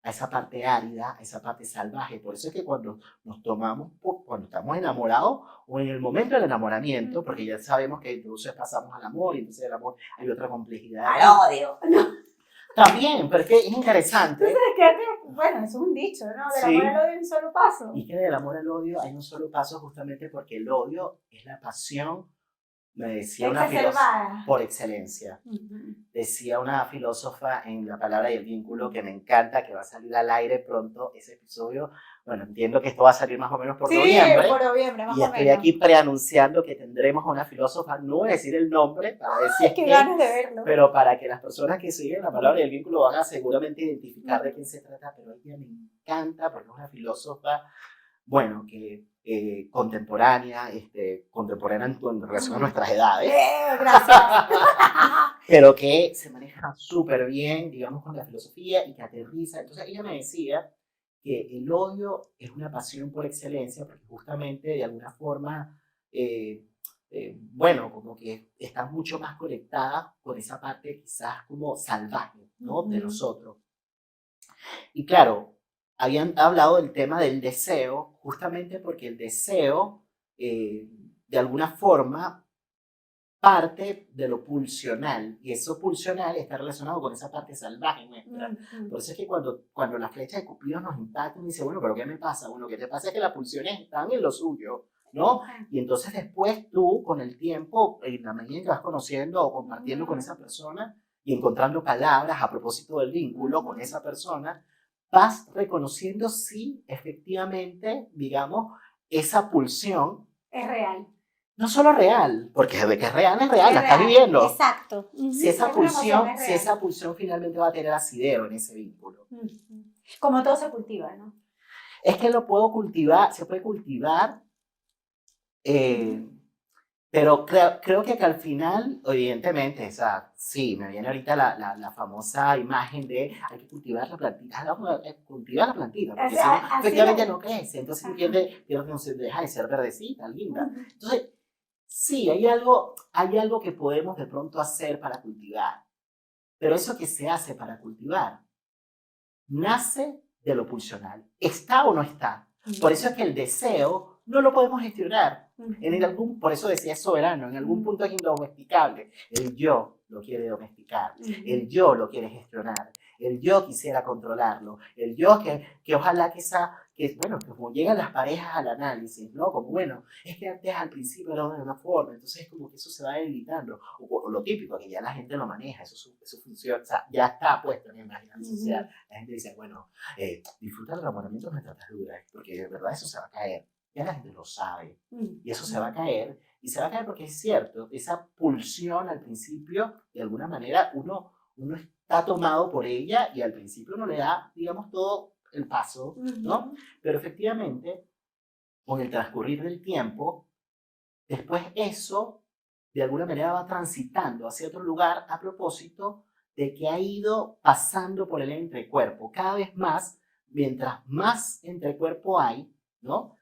a esa parte árida, a esa parte salvaje. Por eso es que cuando nos tomamos, cuando estamos enamorados o en el momento del enamoramiento, porque ya sabemos que entonces pasamos al amor y entonces el amor hay otra complejidad. ¡Al odio! No. También, pero es que es interesante. Entonces, bueno, eso es un dicho, ¿no? Del amor al odio hay un solo paso. Y que del amor al odio hay un solo paso justamente porque el odio es la pasión, me decía una filósofa, por excelencia. Decía una filósofa en La palabra y el vínculo, que me encanta, que va a salir al aire pronto ese episodio. Bueno, entiendo que esto va a salir más o menos por noviembre. Sí, por noviembre, más o menos. Y estoy aquí preanunciando que tendremos una filósofa, no voy a decir el nombre, para decir qué ganas de verlo. Pero para que las personas que siguen La palabra y el vínculo van a seguramente identificar de quién se trata, pero ella me encanta porque es una filósofa, bueno, que contemporánea en relación a nuestras edades. Gracias. Pero que se maneja súper bien, digamos, con la filosofía y que aterriza. Entonces ella me decía que el odio es una pasión por excelencia porque justamente de alguna forma, bueno, como que está mucho más conectada con esa parte quizás como salvaje, ¿no? De nosotros. Y claro, habían hablado del tema del deseo, justamente porque el deseo, de alguna forma, parte de lo pulsional, y eso pulsional está relacionado con esa parte salvaje nuestra. Por eso es que cuando la flecha de Cupido nos impacta, uno dice, bueno, pero ¿qué me pasa? Bueno, ¿qué te pasa? Es que las pulsiones están en lo suyo, ¿no? Y entonces después tú, con el tiempo, en la medida en que vas conociendo o compartiendo con esa persona y encontrando palabras a propósito del vínculo con esa persona, vas reconociendo si efectivamente, digamos, esa pulsión es real. No solo real, porque de que es real, la estás viviendo. Exacto. Si esa pulsión finalmente va a tener asidero en ese vínculo. Como todo se cultiva, ¿no? Es que lo puedo cultivar, se puede cultivar, pero creo que al final, evidentemente, o sea, sí, me viene ahorita la famosa imagen de hay que cultivar la plantita, porque si no, efectivamente no crece, entonces no se deja de ser verdecita, linda. Entonces, sí, hay algo que podemos de pronto hacer para cultivar, pero eso que se hace para cultivar nace de lo pulsional. ¿Está o no está? Por eso es que el deseo no lo podemos gestionar. Por eso decía es soberano, en algún punto es indomesticable. El yo lo quiere domesticar, el yo lo quiere gestionar, el yo quisiera controlarlo, el yo que ojalá bueno, que como llegan las parejas al análisis, ¿no? Como, bueno, es que antes al principio era de una forma, entonces como que eso se va debilitando. O lo típico, que ya la gente lo maneja, eso funciona, o sea, ya está puesto en la imaginación social. La gente dice, bueno, disfruta del enamoramiento mientras te dura, porque de verdad eso se va a caer. Ya la gente lo sabe. Y eso se va a caer. Y se va a caer porque es cierto, esa pulsión al principio, de alguna manera, uno está tomado por ella y al principio uno le da, digamos, todo el paso, ¿no? Pero efectivamente, con el transcurrir del tiempo, después eso, de alguna manera, va transitando hacia otro lugar a propósito de que ha ido pasando por el entrecuerpo. Cada vez más, mientras más entrecuerpo hay, ¿no?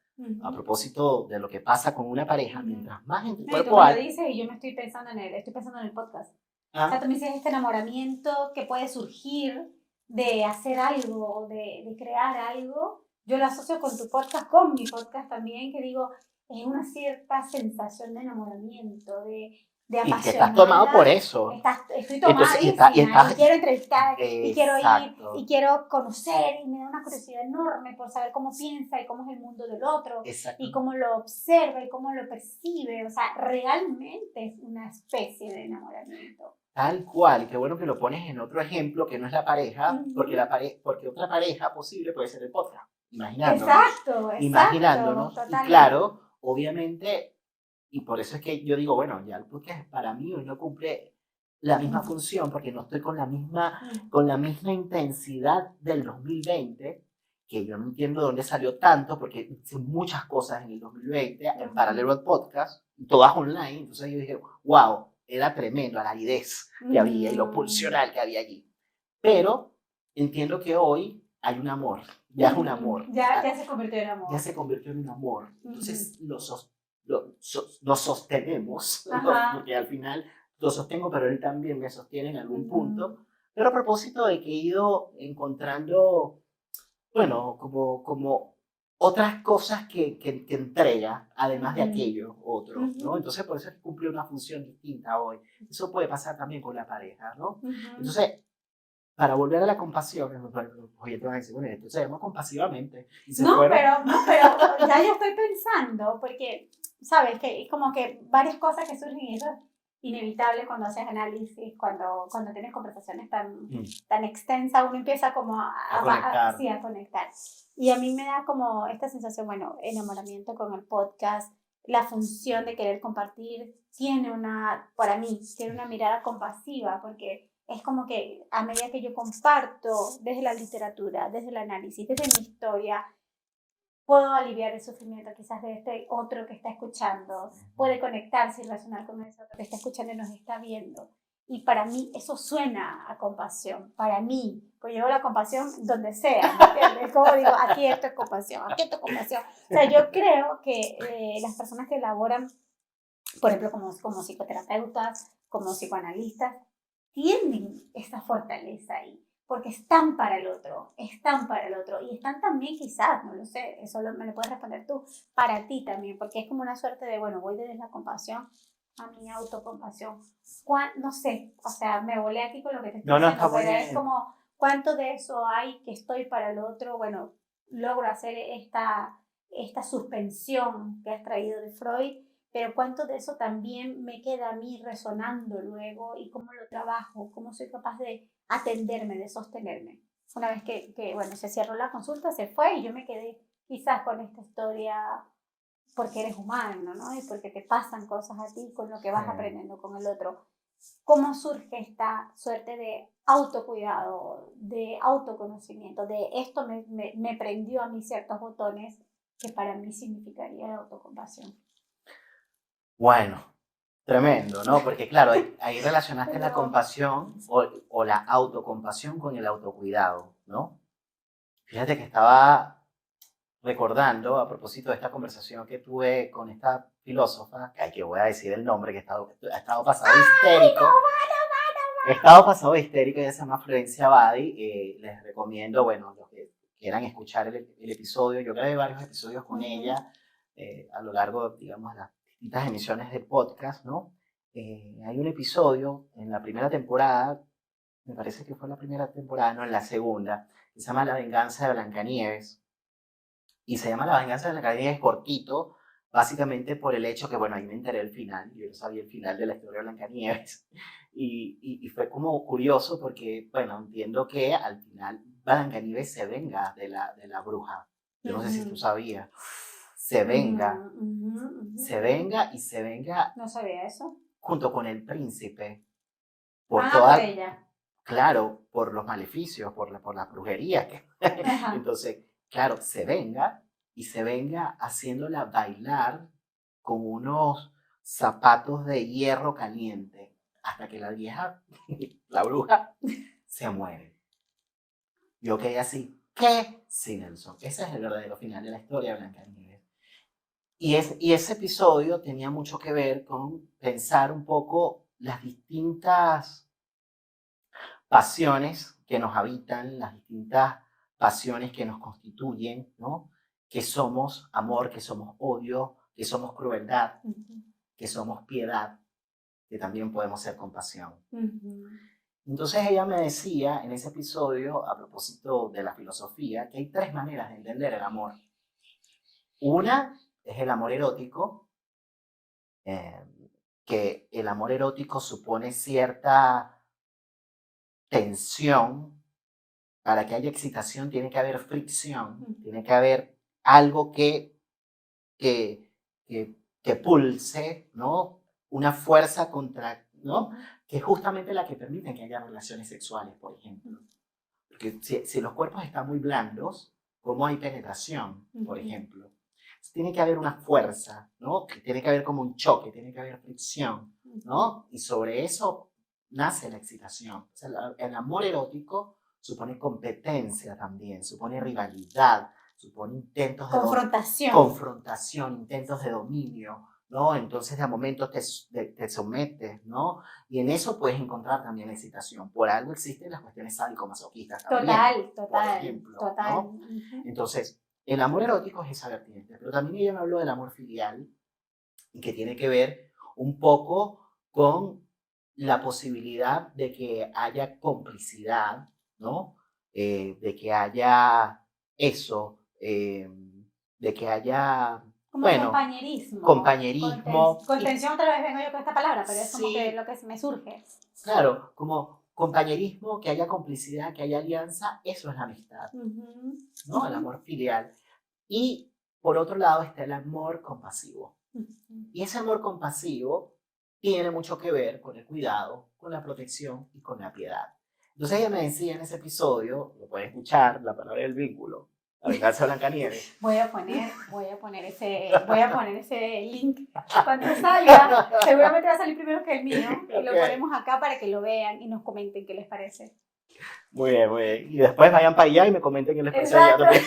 A propósito de lo que pasa con una pareja, mientras más entrecuerpo hay... Tú me lo dices y yo me estoy pensando en el podcast. O sea, tú me dices este enamoramiento que puede surgir de hacer algo, de crear algo. Yo lo asocio con tu podcast, con mi podcast también, que digo, es una cierta sensación de enamoramiento, de apasionada. Y que estás tomado por eso. Estoy tomadísima y quiero entrevistar, y quiero ir, y quiero conocer, y me da una curiosidad enorme por saber cómo piensa y cómo es el mundo del otro, y cómo lo observa y cómo lo percibe. O sea, realmente es una especie de enamoramiento. Tal cual, y qué bueno que lo pones en otro ejemplo que no es la pareja, porque otra pareja posible puede ser el podcast. Imaginándonos. Totalmente. Y claro, obviamente, y por eso es que yo digo, bueno, ya el podcast para mí hoy no cumple la misma función porque no estoy con la misma intensidad del 2020, que yo no entiendo de dónde salió tanto, porque hice muchas cosas en el 2020, en paralelo al podcast, todas online. Entonces yo dije, wow, era tremendo la aridez que había y lo pulsional que había allí. Pero entiendo que hoy hay un amor, ya es un amor. Ya se convirtió en amor. Ya se convirtió en un amor. Entonces lo sostenemos, porque al final lo sostengo, pero él también me sostiene en algún punto. Pero a propósito de que he ido encontrando, bueno, como otras cosas que entrega, además de aquello otro, ¿no? Entonces, por eso es que cumple una función distinta hoy. Eso puede pasar también con la pareja, ¿no? Entonces, para volver a la compasión, oye, te van a decir, bueno, entonces vamos compasivamente. Pero ya yo estoy pensando, porque, ¿sabes? Que es como que varias cosas que surgen y eso es inevitable cuando haces análisis, cuando tienes conversaciones tan extensas, uno empieza como a conectar. Y a mí me da como esta sensación, bueno, enamoramiento con el podcast, la función de querer compartir, para mí, tiene una mirada compasiva, porque es como que a medida que yo comparto desde la literatura, desde el análisis, desde mi historia, puedo aliviar el sufrimiento quizás de este otro que está escuchando, puede conectarse y relacionar con ese otro que está escuchando y nos está viendo. Y para mí eso suena a compasión, para mí, pues llevo la compasión donde sea, ¿me entiendes? Como digo, aquí esto es compasión, aquí esto es compasión. O sea, yo creo que las personas que elaboran, por ejemplo, como psicoterapeutas, como psicoanalistas, tienen esa fortaleza ahí, porque están para el otro, y están también quizás, no lo sé, eso me lo puedes responder tú, para ti también, porque es como una suerte de, bueno, voy desde la compasión a mi autocompasión. No sé, o sea, me volé aquí con lo que te estoy diciendo, pero es como, ¿cuánto de eso hay que estoy para el otro? Bueno, logro hacer esta suspensión que has traído de Freud, pero cuánto de eso también me queda a mí resonando luego y cómo lo trabajo, cómo soy capaz de atenderme, de sostenerme. Una vez que bueno, se cerró la consulta, se fue y yo me quedé quizás con esta historia porque eres humano, ¿no? Y porque te pasan cosas a ti con lo que vas aprendiendo con el otro. ¿Cómo surge esta suerte de autocuidado, de autoconocimiento, de esto me prendió a mí ciertos botones que para mí significaría la autocompasión? Bueno, tremendo, ¿no? Porque claro, ahí relacionaste la compasión o la autocompasión con el autocuidado, ¿no? Fíjate que estaba recordando, a propósito de esta conversación que tuve con esta filósofa, que voy a decir el nombre, que ha estado pasado histérico. He estado pasado histérico, ella se llama Florencia Badi. Les recomiendo, bueno, los que quieran escuchar el episodio, yo grabé varios episodios con ella a lo largo, digamos, de las distintas emisiones de podcast, ¿no? Hay un episodio en la primera temporada, me parece que fue la primera temporada, no, en la segunda, que se llama La venganza de Blancanieves. Y se llama La venganza de Blancanieves cortito, básicamente por el hecho que, bueno, ahí me enteré el final, yo no sabía el final de la historia de Blancanieves. Y fue como curioso porque, bueno, entiendo que al final Blancanieves se venga de la bruja. Yo no sé si tú sabías. Se venga. Se venga y se venga. No sabía eso. Junto con el príncipe. Por ella. Claro, por los maleficios, por la brujería. Entonces, claro, se venga y se venga haciéndola bailar con unos zapatos de hierro caliente hasta que la vieja, la bruja, se muere. Yo quedé así, ¿qué? Sí, Nelson, ese es el verdadero final de la historia de Blancanieves. Y ese episodio tenía mucho que ver con pensar un poco las distintas pasiones que nos habitan, las distintas pasiones que nos constituyen, ¿no? Que somos amor, que somos odio, que somos crueldad, que somos piedad, que también podemos ser compasión. Entonces ella me decía en ese episodio, a propósito de la filosofía, que hay 3 maneras de entender el amor. Una es el amor erótico, que el amor erótico supone cierta tensión. Para que haya excitación tiene que haber fricción, tiene que haber algo que pulse, ¿no? Una fuerza contra, ¿no? Que es justamente la que permite que haya relaciones sexuales, por ejemplo. Porque si los cuerpos están muy blandos, ¿cómo hay penetración, por ejemplo? Tiene que haber una fuerza, ¿no? Tiene que haber como un choque, tiene que haber fricción, ¿no? Y sobre eso nace la excitación. O sea, el amor erótico supone competencia también, supone rivalidad, supone intentos de confrontación, intentos de dominio, ¿no? Entonces de a momentos te sometes, ¿no? Y en eso puedes encontrar también excitación. Por algo existen las cuestiones sádico-masoquistas también. Total, por ejemplo, ¿no? Entonces, el amor erótico es esa vertiente, pero también ella me habló del amor filial, y que tiene que ver un poco con la posibilidad de que haya complicidad, ¿no? De que haya eso, de que haya, como bueno, compañerismo. Contención, otra vez vengo yo con esta palabra, pero es como Sí, que lo que me surge. Claro, como compañerismo, que haya complicidad, que haya alianza, eso es la amistad, ¿no? El amor filial. Y por otro lado está el amor compasivo. Y ese amor compasivo tiene mucho que ver con el cuidado, con la protección y con la piedad. Entonces ella me decía en ese episodio, lo pueden escuchar, la palabra del vínculo, La venganza de Blancanieves. Voy a poner ese link cuando salga. Seguramente va a salir primero que el mío. Y lo ponemos acá para que lo vean y nos comenten qué les parece. Muy bien, muy bien. Y después vayan para allá y me comenten qué les parece allá también.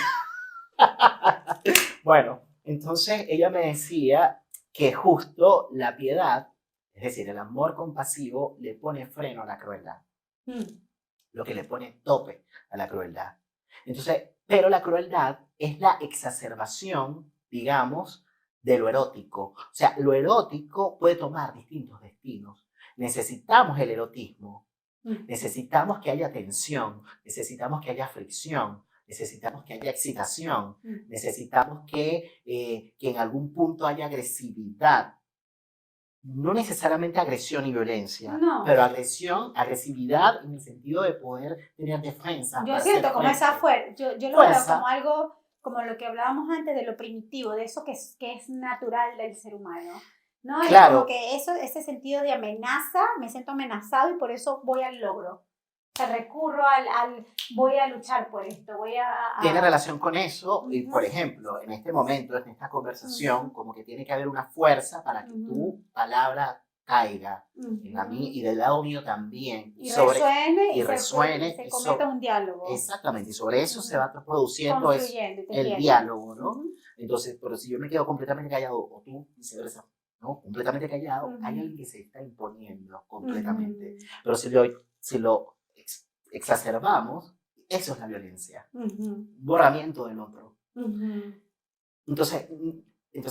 Bueno, entonces ella me decía que justo la piedad, es decir, el amor compasivo, le pone freno a la crueldad. Lo que le pone tope a la crueldad. Entonces, pero la crueldad es la exacerbación, digamos, de lo erótico. O sea, lo erótico puede tomar distintos destinos. Necesitamos el erotismo. Necesitamos que haya tensión. Necesitamos que haya fricción. Necesitamos que haya excitación. Necesitamos que en algún punto haya agresividad. No necesariamente agresión y violencia, pero agresividad en el sentido de poder tener defensa. Yo siento como esa fuerza, yo lo veo como algo, como lo que hablábamos antes de lo primitivo, de eso que es natural del ser humano. ¿No? Claro. Es como que ese sentido de amenaza, me siento amenazado y por eso voy al logro. O sea, recurro voy a luchar por esto, Tiene relación con eso, y por ejemplo, en este momento, en esta conversación, como que tiene que haber una fuerza para que tu palabra caiga en a mí y del lado mío también. Y resuene y se convierta en un diálogo. Exactamente, y sobre eso se va produciendo el diálogo, ¿no? Entonces, pero si yo me quedo completamente callado, o tú, viceversa, ¿no? Completamente callado, hay alguien que se está imponiendo completamente. Pero si lo exacerbamos, Eso es la violencia. Ujú. Borramiento del otro. Ujú. Entonces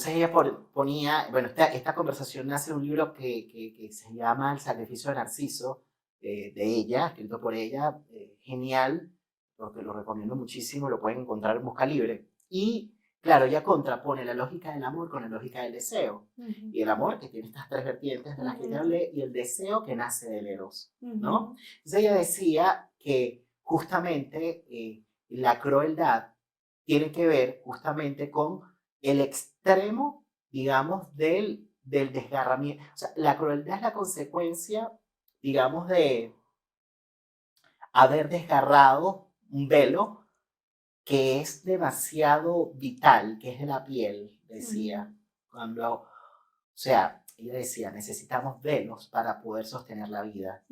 ella ponía, bueno, esta conversación nace de un libro que se llama El sacrificio de Narciso, de ella, escrito por ella, genial, porque lo recomiendo muchísimo, lo pueden encontrar en Busca Libre. Y claro, ella contrapone la lógica del amor con la lógica del deseo. Ujú. Y el amor, que tiene estas tres vertientes de las que te hablé, y el deseo que nace del eros, ¿no? Entonces ella decía que justamente la crueldad tiene que ver justamente con el extremo, digamos, del desgarramiento. O sea, la crueldad es la consecuencia, digamos, de haber desgarrado un velo que es demasiado vital, que es de la piel, decía. Cuando, o sea, ella decía, necesitamos velos para poder sostener la vida.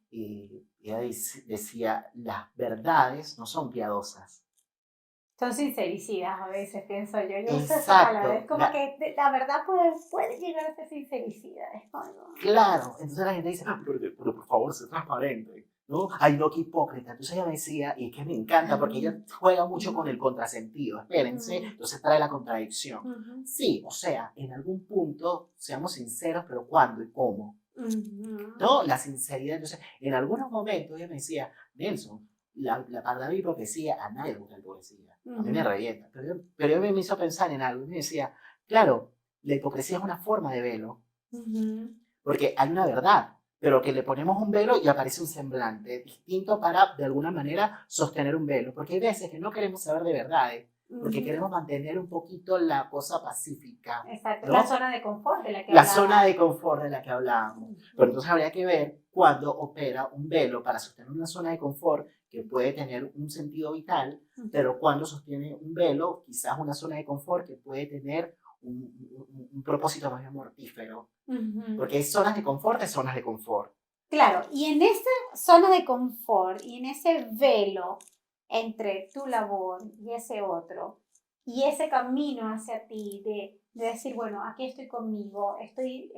Y ella decía, las verdades no son piadosas. Son sincericidas a veces, pienso yo. Yo uso esa Exacto. palabra. Es como que la verdad puede llegar a ser sincericida. Es como... Claro, entonces la gente dice, pero por favor, sé transparente, ¿no? Ay, no, qué hipócrita. Entonces ella decía, y es que me encanta porque ella juega mucho con el contrasentido, espérense, entonces trae la contradicción. Sí, o sea, en algún punto, seamos sinceros, pero ¿cuándo y cómo? ¿No? La sinceridad. Entonces, en algunos momentos ella me decía, Nelson, la palabra hipocresía, a nadie le gusta la hipocresía. A mí me revienta. Pero yo me hizo pensar en algo y me decía, claro, la hipocresía es una forma de velo. Porque hay una verdad, pero que le ponemos un velo y aparece un semblante distinto para, de alguna manera, sostener un velo. Porque hay veces que no queremos saber de verdades, porque queremos mantener un poquito la cosa pacífica. Exacto, ¿no? la zona de confort de la que hablábamos. La zona de confort de la que hablábamos. Pero entonces habría que ver cuándo opera un velo para sostener una zona de confort que puede tener un sentido vital, pero cuando sostiene un velo, quizás una zona de confort que puede tener un propósito más bien mortífero. Porque hay zonas de confort y zonas de confort. Claro, y en esa zona de confort y en ese velo entre tu labor y ese otro, y ese camino hacia ti de decir, bueno, aquí estoy conmigo, estoy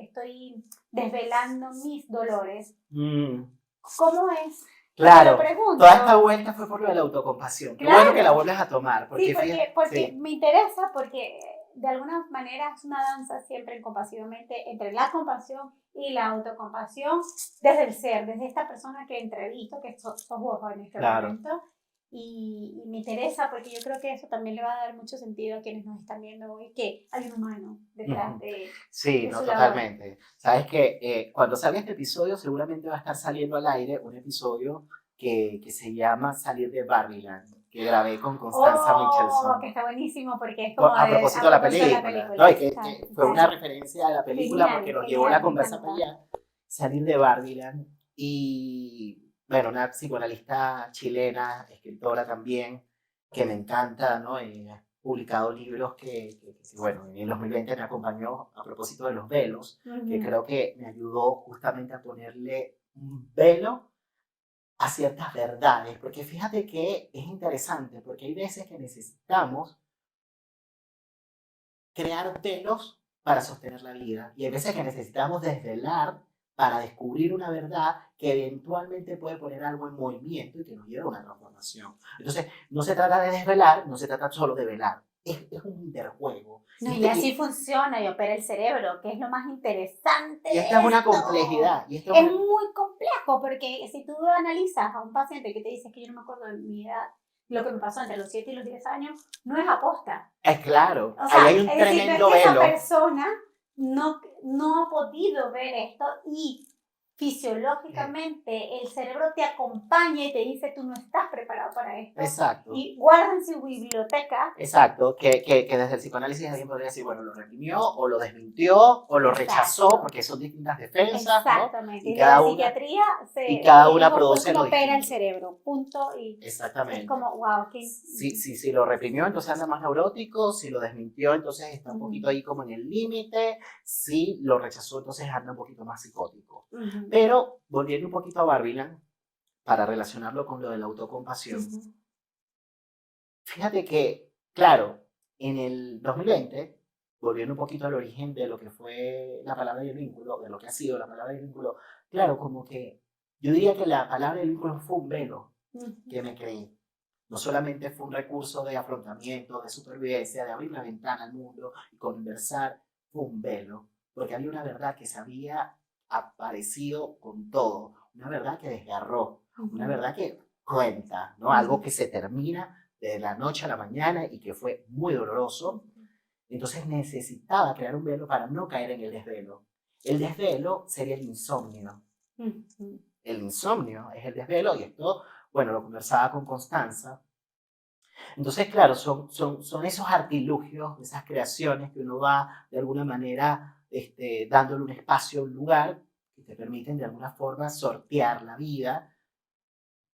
desvelando mis dolores, ¿cómo es? Claro, te pregunto, toda esta vuelta fue por lo de la autocompasión. Qué bueno que la vuelvas a tomar. Porque sí, porque me interesa, porque de alguna manera es una danza siempre en compasivamente entre la compasión y la autocompasión desde el ser, desde esta persona que entrevisto, que sos vos en este momento. Y me interesa porque yo creo que eso también le va a dar mucho sentido a quienes nos están viendo hoy, que hay un humano detrás de... Sí, de no, su totalmente. labor. Sabes que cuando salga este episodio seguramente va a estar saliendo al aire un episodio que se llama Salir de Barbiland, que grabé con Constanza Michelson. Que está buenísimo porque es como a propósito de la película. No, que fue una referencia a la película genial, porque nos llevó la conversa para allá. Salir de Barbiland. Y bueno, una psicoanalista chilena, escritora también, que me encanta, ¿no? Ha publicado libros que, bueno, en el 2020 me acompañó a propósito de los velos, que creo que me ayudó justamente a ponerle un velo a ciertas verdades, porque fíjate que es interesante, porque hay veces que necesitamos crear velos para sostener la vida, y hay veces que necesitamos desvelar para descubrir una verdad que eventualmente puede poner algo en movimiento y que nos lleve a una transformación. Entonces, no se trata de desvelar, no se trata solo de velar, es un interjuego. No, y así funciona y opera el cerebro, que es lo más interesante. Y esta es una complejidad. Es muy complejo, porque si tú analizas a un paciente que te dice que yo no me acuerdo de mi edad, lo que me pasó entre los 7 y los 10 años, no es aposta. Es claro, o sea, ahí hay un tremendo decir, velo. Esa persona no ha podido ver esto y fisiológicamente el cerebro te acompaña y te dice tú no estás preparado para esto. Exacto. Y guarda en su biblioteca. Exacto, que desde el psicoanálisis alguien podría decir, bueno, lo reprimió o lo desmintió o lo rechazó porque son distintas defensas. Exactamente. ¿no? Y la psiquiatría cada una produce lo lo opera el distinto. cerebro, punto. Y exactamente. Es como, wow. Si lo reprimió, entonces anda más neurótico. Si lo desmintió, entonces está un poquito ahí como en el límite. Si lo rechazó, entonces anda un poquito más psicótico. Pero, volviendo un poquito a Barbiland, para relacionarlo con lo de la autocompasión, fíjate que, claro, en el 2020, volviendo un poquito al origen de lo que fue la palabra del vínculo, de lo que ha sido la palabra del vínculo, claro, como que yo diría que la palabra del vínculo fue un velo. que me creí. No solamente fue un recurso de afrontamiento, de supervivencia, de abrir la ventana al mundo y conversar, fue un velo, porque había una verdad que se había aparecido con todo, una verdad que desgarró, una verdad que cuenta, ¿no? Algo que se termina de la noche a la mañana y que fue muy doloroso. Entonces necesitaba crear un velo para no caer en el desvelo. El desvelo sería el insomnio. El insomnio es el desvelo y esto, bueno, lo conversaba con Constanza. Entonces, claro, son esos artilugios, esas creaciones que uno va de alguna manera dándole un espacio, un lugar, que te permiten de alguna forma sortear la vida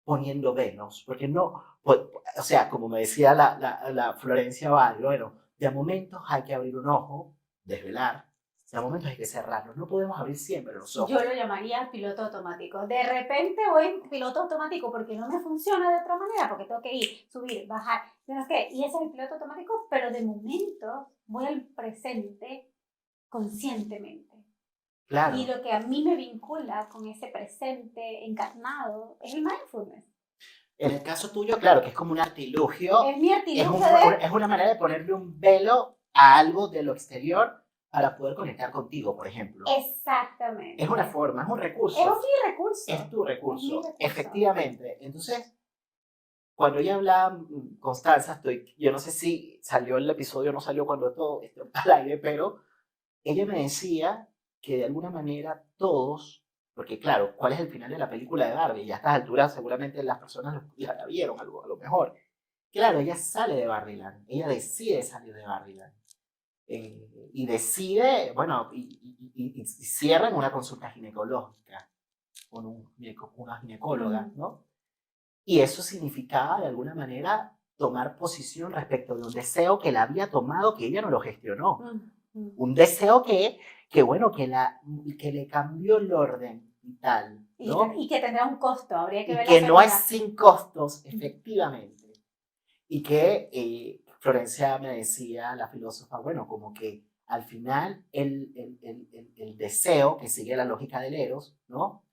poniendo velos. Porque no, o sea, como me decía la Florencia Vallo, bueno, de momentos hay que abrir un ojo, desvelar, de momentos hay que cerrarlo. No podemos abrir siempre los ojos. Yo lo llamaría piloto automático. De repente voy en piloto automático porque no me funciona de otra manera, porque tengo que ir, subir, bajar, no sé, y ese es el piloto automático, pero de momento voy al presente conscientemente. Claro. Y lo que a mí me vincula con ese presente encarnado es el mindfulness. En el caso tuyo, claro, que es como un artilugio. Es mi artilugio es una manera de ponerle un velo a algo de lo exterior para poder conectar contigo, por ejemplo. Exactamente. Es una forma, es un recurso. Es mi recurso. Es tu recurso. Es mi recurso. Efectivamente. Entonces, cuando ella hablaba, Constanza, yo no sé si salió el episodio o no salió cuando todo esto al aire, pero ella me decía que de alguna manera todos, porque claro, ¿cuál es el final de la película de Barbie? Y a estas alturas seguramente las personas ya la vieron a lo mejor. Claro, ella sale de Barbiland, ella decide salir de Barbiland. Y decide, bueno, y cierra en una consulta ginecológica con una ginecóloga, ¿no? Y eso significaba de alguna manera tomar posición respecto de un deseo que la había tomado, que ella no lo gestionó. Un deseo que bueno, que le cambió el orden vital, ¿no? Y que tendrá un costo, habría que ver. Y que no es sin costos, efectivamente. Y que Florencia me decía, la filósofa, bueno, como que al final el deseo, que sigue la lógica del Eros, ¿no?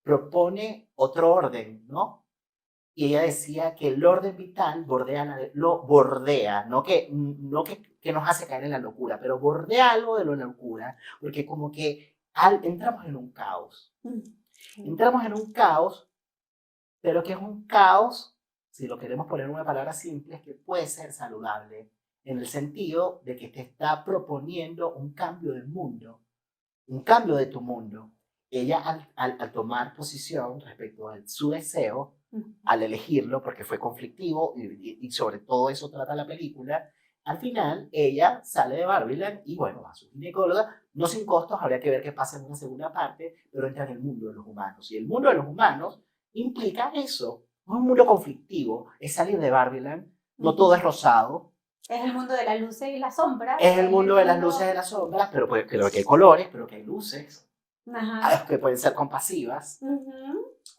Propone otro orden, ¿no? Y ella decía que el orden vital lo bordea, no que nos hace caer en la locura, pero bordea algo de la locura, porque como que entramos en un caos. Entramos en un caos, pero que es un caos, si lo queremos poner en una palabra simple, es que puede ser saludable, en el sentido de que te está proponiendo un cambio del mundo, un cambio de tu mundo. Ella al tomar posición respecto a su deseo, al elegirlo, porque fue conflictivo y sobre todo eso trata la película, al final ella sale de Barbiland y bueno, va a su ginecóloga, no sin costos, habría que ver qué pasa en una segunda parte, pero entra en el mundo de los humanos. Y el mundo de los humanos implica eso, no es un mundo conflictivo, es salir de Barbiland, no todo es rosado. Es el mundo de las luces y las sombras. Es el mundo de las luces y las sombras, pero creo que hay colores, pero que hay luces. Ajá. Que pueden ser compasivas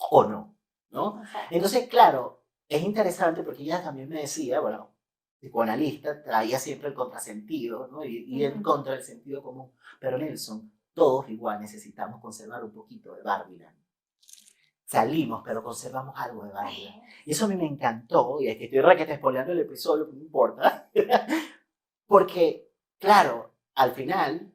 o no, ¿no? Entonces, claro, es interesante porque ella también me decía, bueno, psicoanalista, traía siempre el contrasentido, ¿no? Y en contra del sentido común. Pero Nelson, todos igual necesitamos conservar un poquito de Barbiland. Salimos, pero conservamos algo de Barbiland. Y eso a mí me encantó, y es que estoy que te spoileando el episodio, no importa. Porque, claro, al final,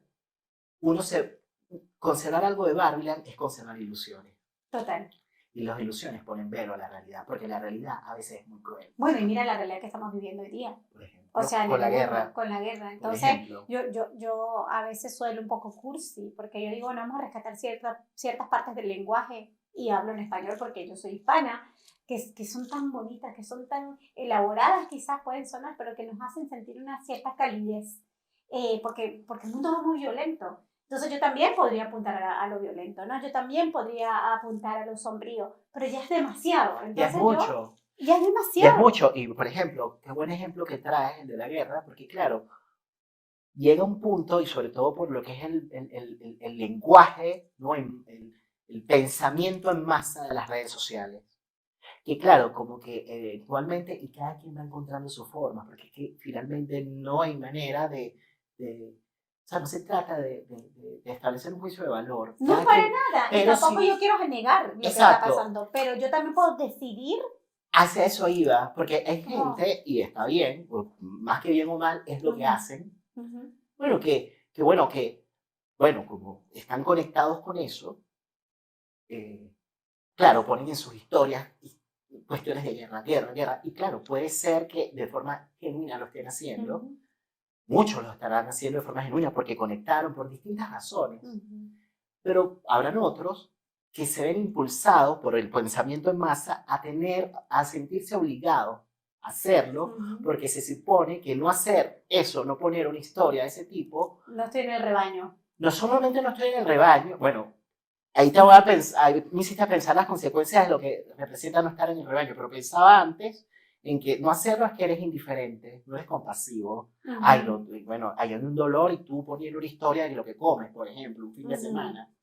conservar algo de Barbiland es conservar ilusiones. Total. Y las ilusiones ponen velo a la realidad, porque la realidad a veces es muy cruel. Bueno, y mira la realidad que estamos viviendo hoy día. Por ejemplo, o sea, con la guerra. Con la guerra. Entonces, yo a veces suelo un poco cursi, porque yo digo, no, vamos a rescatar ciertas partes del lenguaje, y hablo en español porque yo soy hispana, que son tan bonitas, que son tan elaboradas, quizás pueden sonar, pero que nos hacen sentir una cierta calidez, porque el mundo es muy violento. Entonces yo también podría apuntar a lo violento, ¿no? Yo también podría apuntar a lo sombrío, pero ya es demasiado. Entonces, ya es mucho. Ya es demasiado. Ya es mucho. Y, por ejemplo, qué buen ejemplo que traes, el de la guerra, porque claro, llega un punto, y sobre todo por lo que es el lenguaje, ¿no? el pensamiento en masa de las redes sociales, que claro, como que eventualmente, y cada quien va encontrando su forma, porque es que finalmente no hay manera o sea, no se trata de establecer un juicio de valor. No, para nada. Y tampoco yo quiero negar lo que está pasando, pero yo también puedo decidir Hacia eso iba, porque hay gente, y está bien, más que bien o mal, es lo que hacen. Bueno, bueno, como están conectados con eso, claro, ponen en sus historias cuestiones de guerra, y claro, puede ser que de forma genuina lo estén haciendo, muchos lo estarán haciendo de forma genuina porque conectaron por distintas razones, pero habrán otros que se ven impulsados por el pensamiento en masa a sentirse obligados a hacerlo, porque se supone que no hacer eso, no poner una historia de ese tipo... No estoy en el rebaño. No solamente no estoy en el rebaño, bueno, ahí te voy a pensar, ahí me hiciste pensar las consecuencias de lo que representa no estar en el rebaño, pero pensaba antes en que no hacerlo es que eres indiferente, no eres compasivo. Ay, no, bueno, hay un dolor y tú poniendo una historia de lo que comes, por ejemplo, un fin de semana.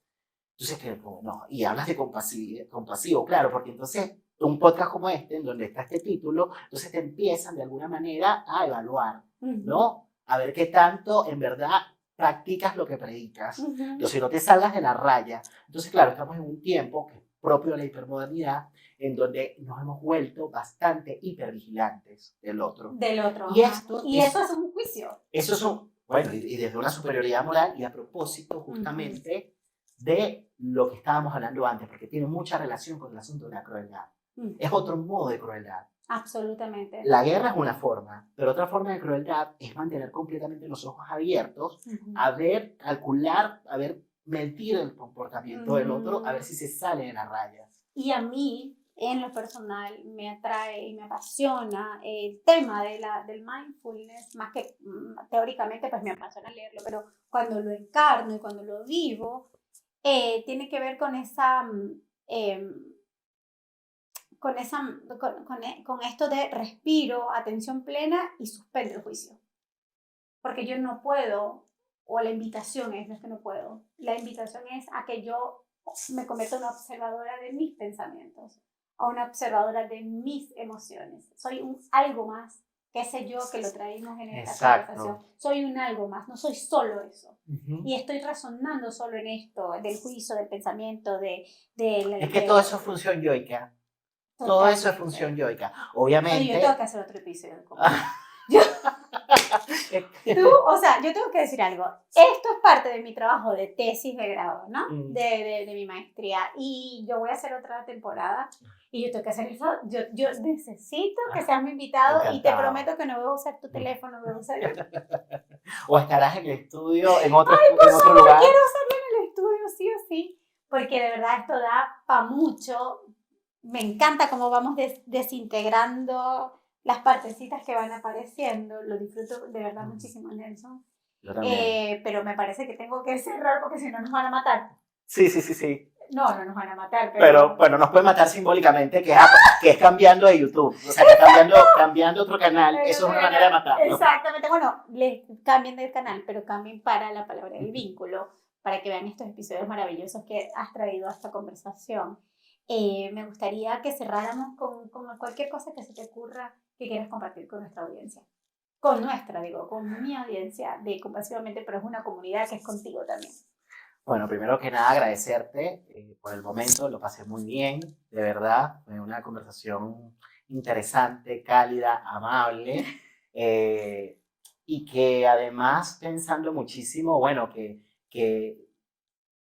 Entonces, que, no, y hablas de compasivo, claro, porque entonces un podcast como este, en donde está este título, entonces te empiezan de alguna manera a evaluar, ¿no? A ver qué tanto en verdad practicas lo que predicas. Entonces, no te salgas de la raya. Entonces, claro, estamos en un tiempo que es propio de la hipermodernidad, en donde nos hemos vuelto bastante hipervigilantes del otro. Y eso es un juicio. Eso es bueno, y desde una superioridad moral, y a propósito justamente de lo que estábamos hablando antes, porque tiene mucha relación con el asunto de la crueldad. Es otro modo de crueldad. Absolutamente. La guerra es una forma, pero otra forma de crueldad es mantener completamente los ojos abiertos, a ver, calcular, a ver, medir el comportamiento del otro, a ver si se sale de la raya. Y a mí, en lo personal, me atrae y me apasiona el tema del mindfulness, más que teóricamente, pues me apasiona leerlo, pero cuando lo encarno y cuando lo vivo, tiene que ver con esa... con esto de respiro, atención plena y suspende el juicio. Porque yo no puedo, o la invitación es, no es que no puedo, la invitación es a que yo me convierta en una observadora de mis pensamientos, o una observadora de mis emociones. Soy algo más que ese yo que lo traímos en esta conversación. Soy un algo más, no soy solo eso. Y estoy razonando solo en esto, del juicio, del pensamiento, es que todo eso es función yoica. Todo eso es función yoica. Obviamente. Oye, yo tengo que hacer otro episodio. Yo tengo que decir algo. Esto es parte de mi trabajo de tesis de grado, ¿no? De mi maestría. Y yo voy a hacer otra temporada. Y yo tengo que hacer eso. Yo necesito que seas mi invitado. Encantado. Y te prometo que no voy a usar tu teléfono. Voy a usar o estarás en el estudio en otro lugar. Quiero usarlo en el estudio, sí o sí. Porque de verdad esto da para mucho. Me encanta cómo vamos desintegrando las partecitas que van apareciendo. Lo disfruto de verdad muchísimo, Nelson. Yo también. Pero me parece que tengo que cerrar porque si no nos van a matar. Sí. No nos van a matar. Pero bueno, nos pueden matar simbólicamente, que es cambiando de YouTube. O sea, que cambiando otro canal. Eso es una manera de matar. Exactamente. Bueno, cambien del canal, pero cambien para la palabra del vínculo, para que vean estos episodios maravillosos que has traído a esta conversación. Me gustaría que cerráramos con cualquier cosa que se te ocurra que quieras compartir con nuestra audiencia. Con mi audiencia de Compasivamente, pero es una comunidad que es contigo también. Bueno, primero que nada agradecerte por el momento, lo pasé muy bien, de verdad, fue una conversación interesante, cálida, amable, y que además pensando muchísimo, bueno, que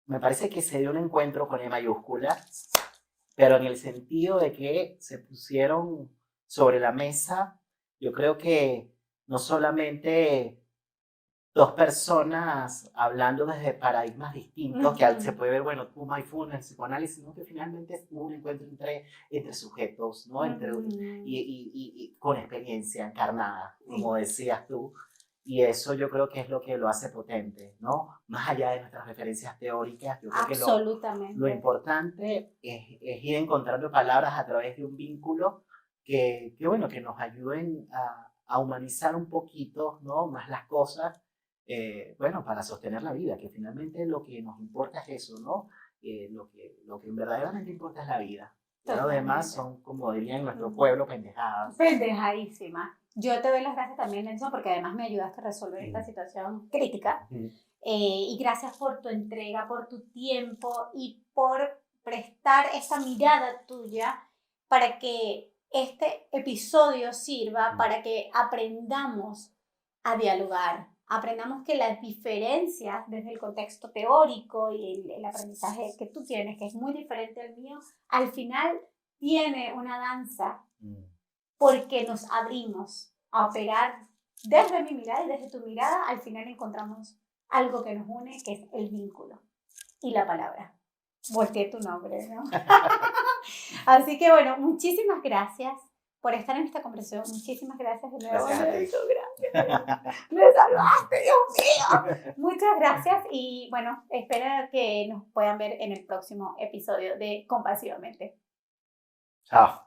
me parece que se dio un encuentro con E mayúscula, pero en el sentido de que se pusieron sobre la mesa, yo creo que no solamente dos personas hablando desde paradigmas distintos, que se puede ver, bueno, tu mindfulness, psicoanálisis, sino que finalmente es un encuentro entre sujetos, ¿no? Y con experiencia encarnada, como decías tú. Y eso yo creo que es lo que lo hace potente, ¿no? Más allá de nuestras referencias teóricas, yo creo que lo importante es ir encontrando palabras a través de un vínculo que nos ayuden a humanizar un poquito, ¿no? Más las cosas, para sostener la vida, que finalmente lo que nos importa es eso, ¿no? Lo que verdaderamente importa es la vida. Lo demás son, como dirían en nuestro pueblo, pendejadas. Pendejadísimas. Yo te doy las gracias también, Nelson, porque además me ayudaste a resolver esta situación crítica. Y gracias por tu entrega, por tu tiempo y por prestar esa mirada tuya para que este episodio sirva para que aprendamos a dialogar, aprendamos que las diferencias desde el contexto teórico y el aprendizaje que tú tienes, que es muy diferente al mío, al final tiene una danza porque nos abrimos a operar desde mi mirada y desde tu mirada. Al final encontramos algo que nos une, que es el vínculo y la palabra. Volteé tu nombre, ¿no? Así que bueno, muchísimas gracias por estar en esta conversación. Muchísimas gracias de nuevo. Gracias. Me salvaste, Dios mío. Muchas gracias y bueno, espero que nos puedan ver en el próximo episodio de Compasivamente. Chao.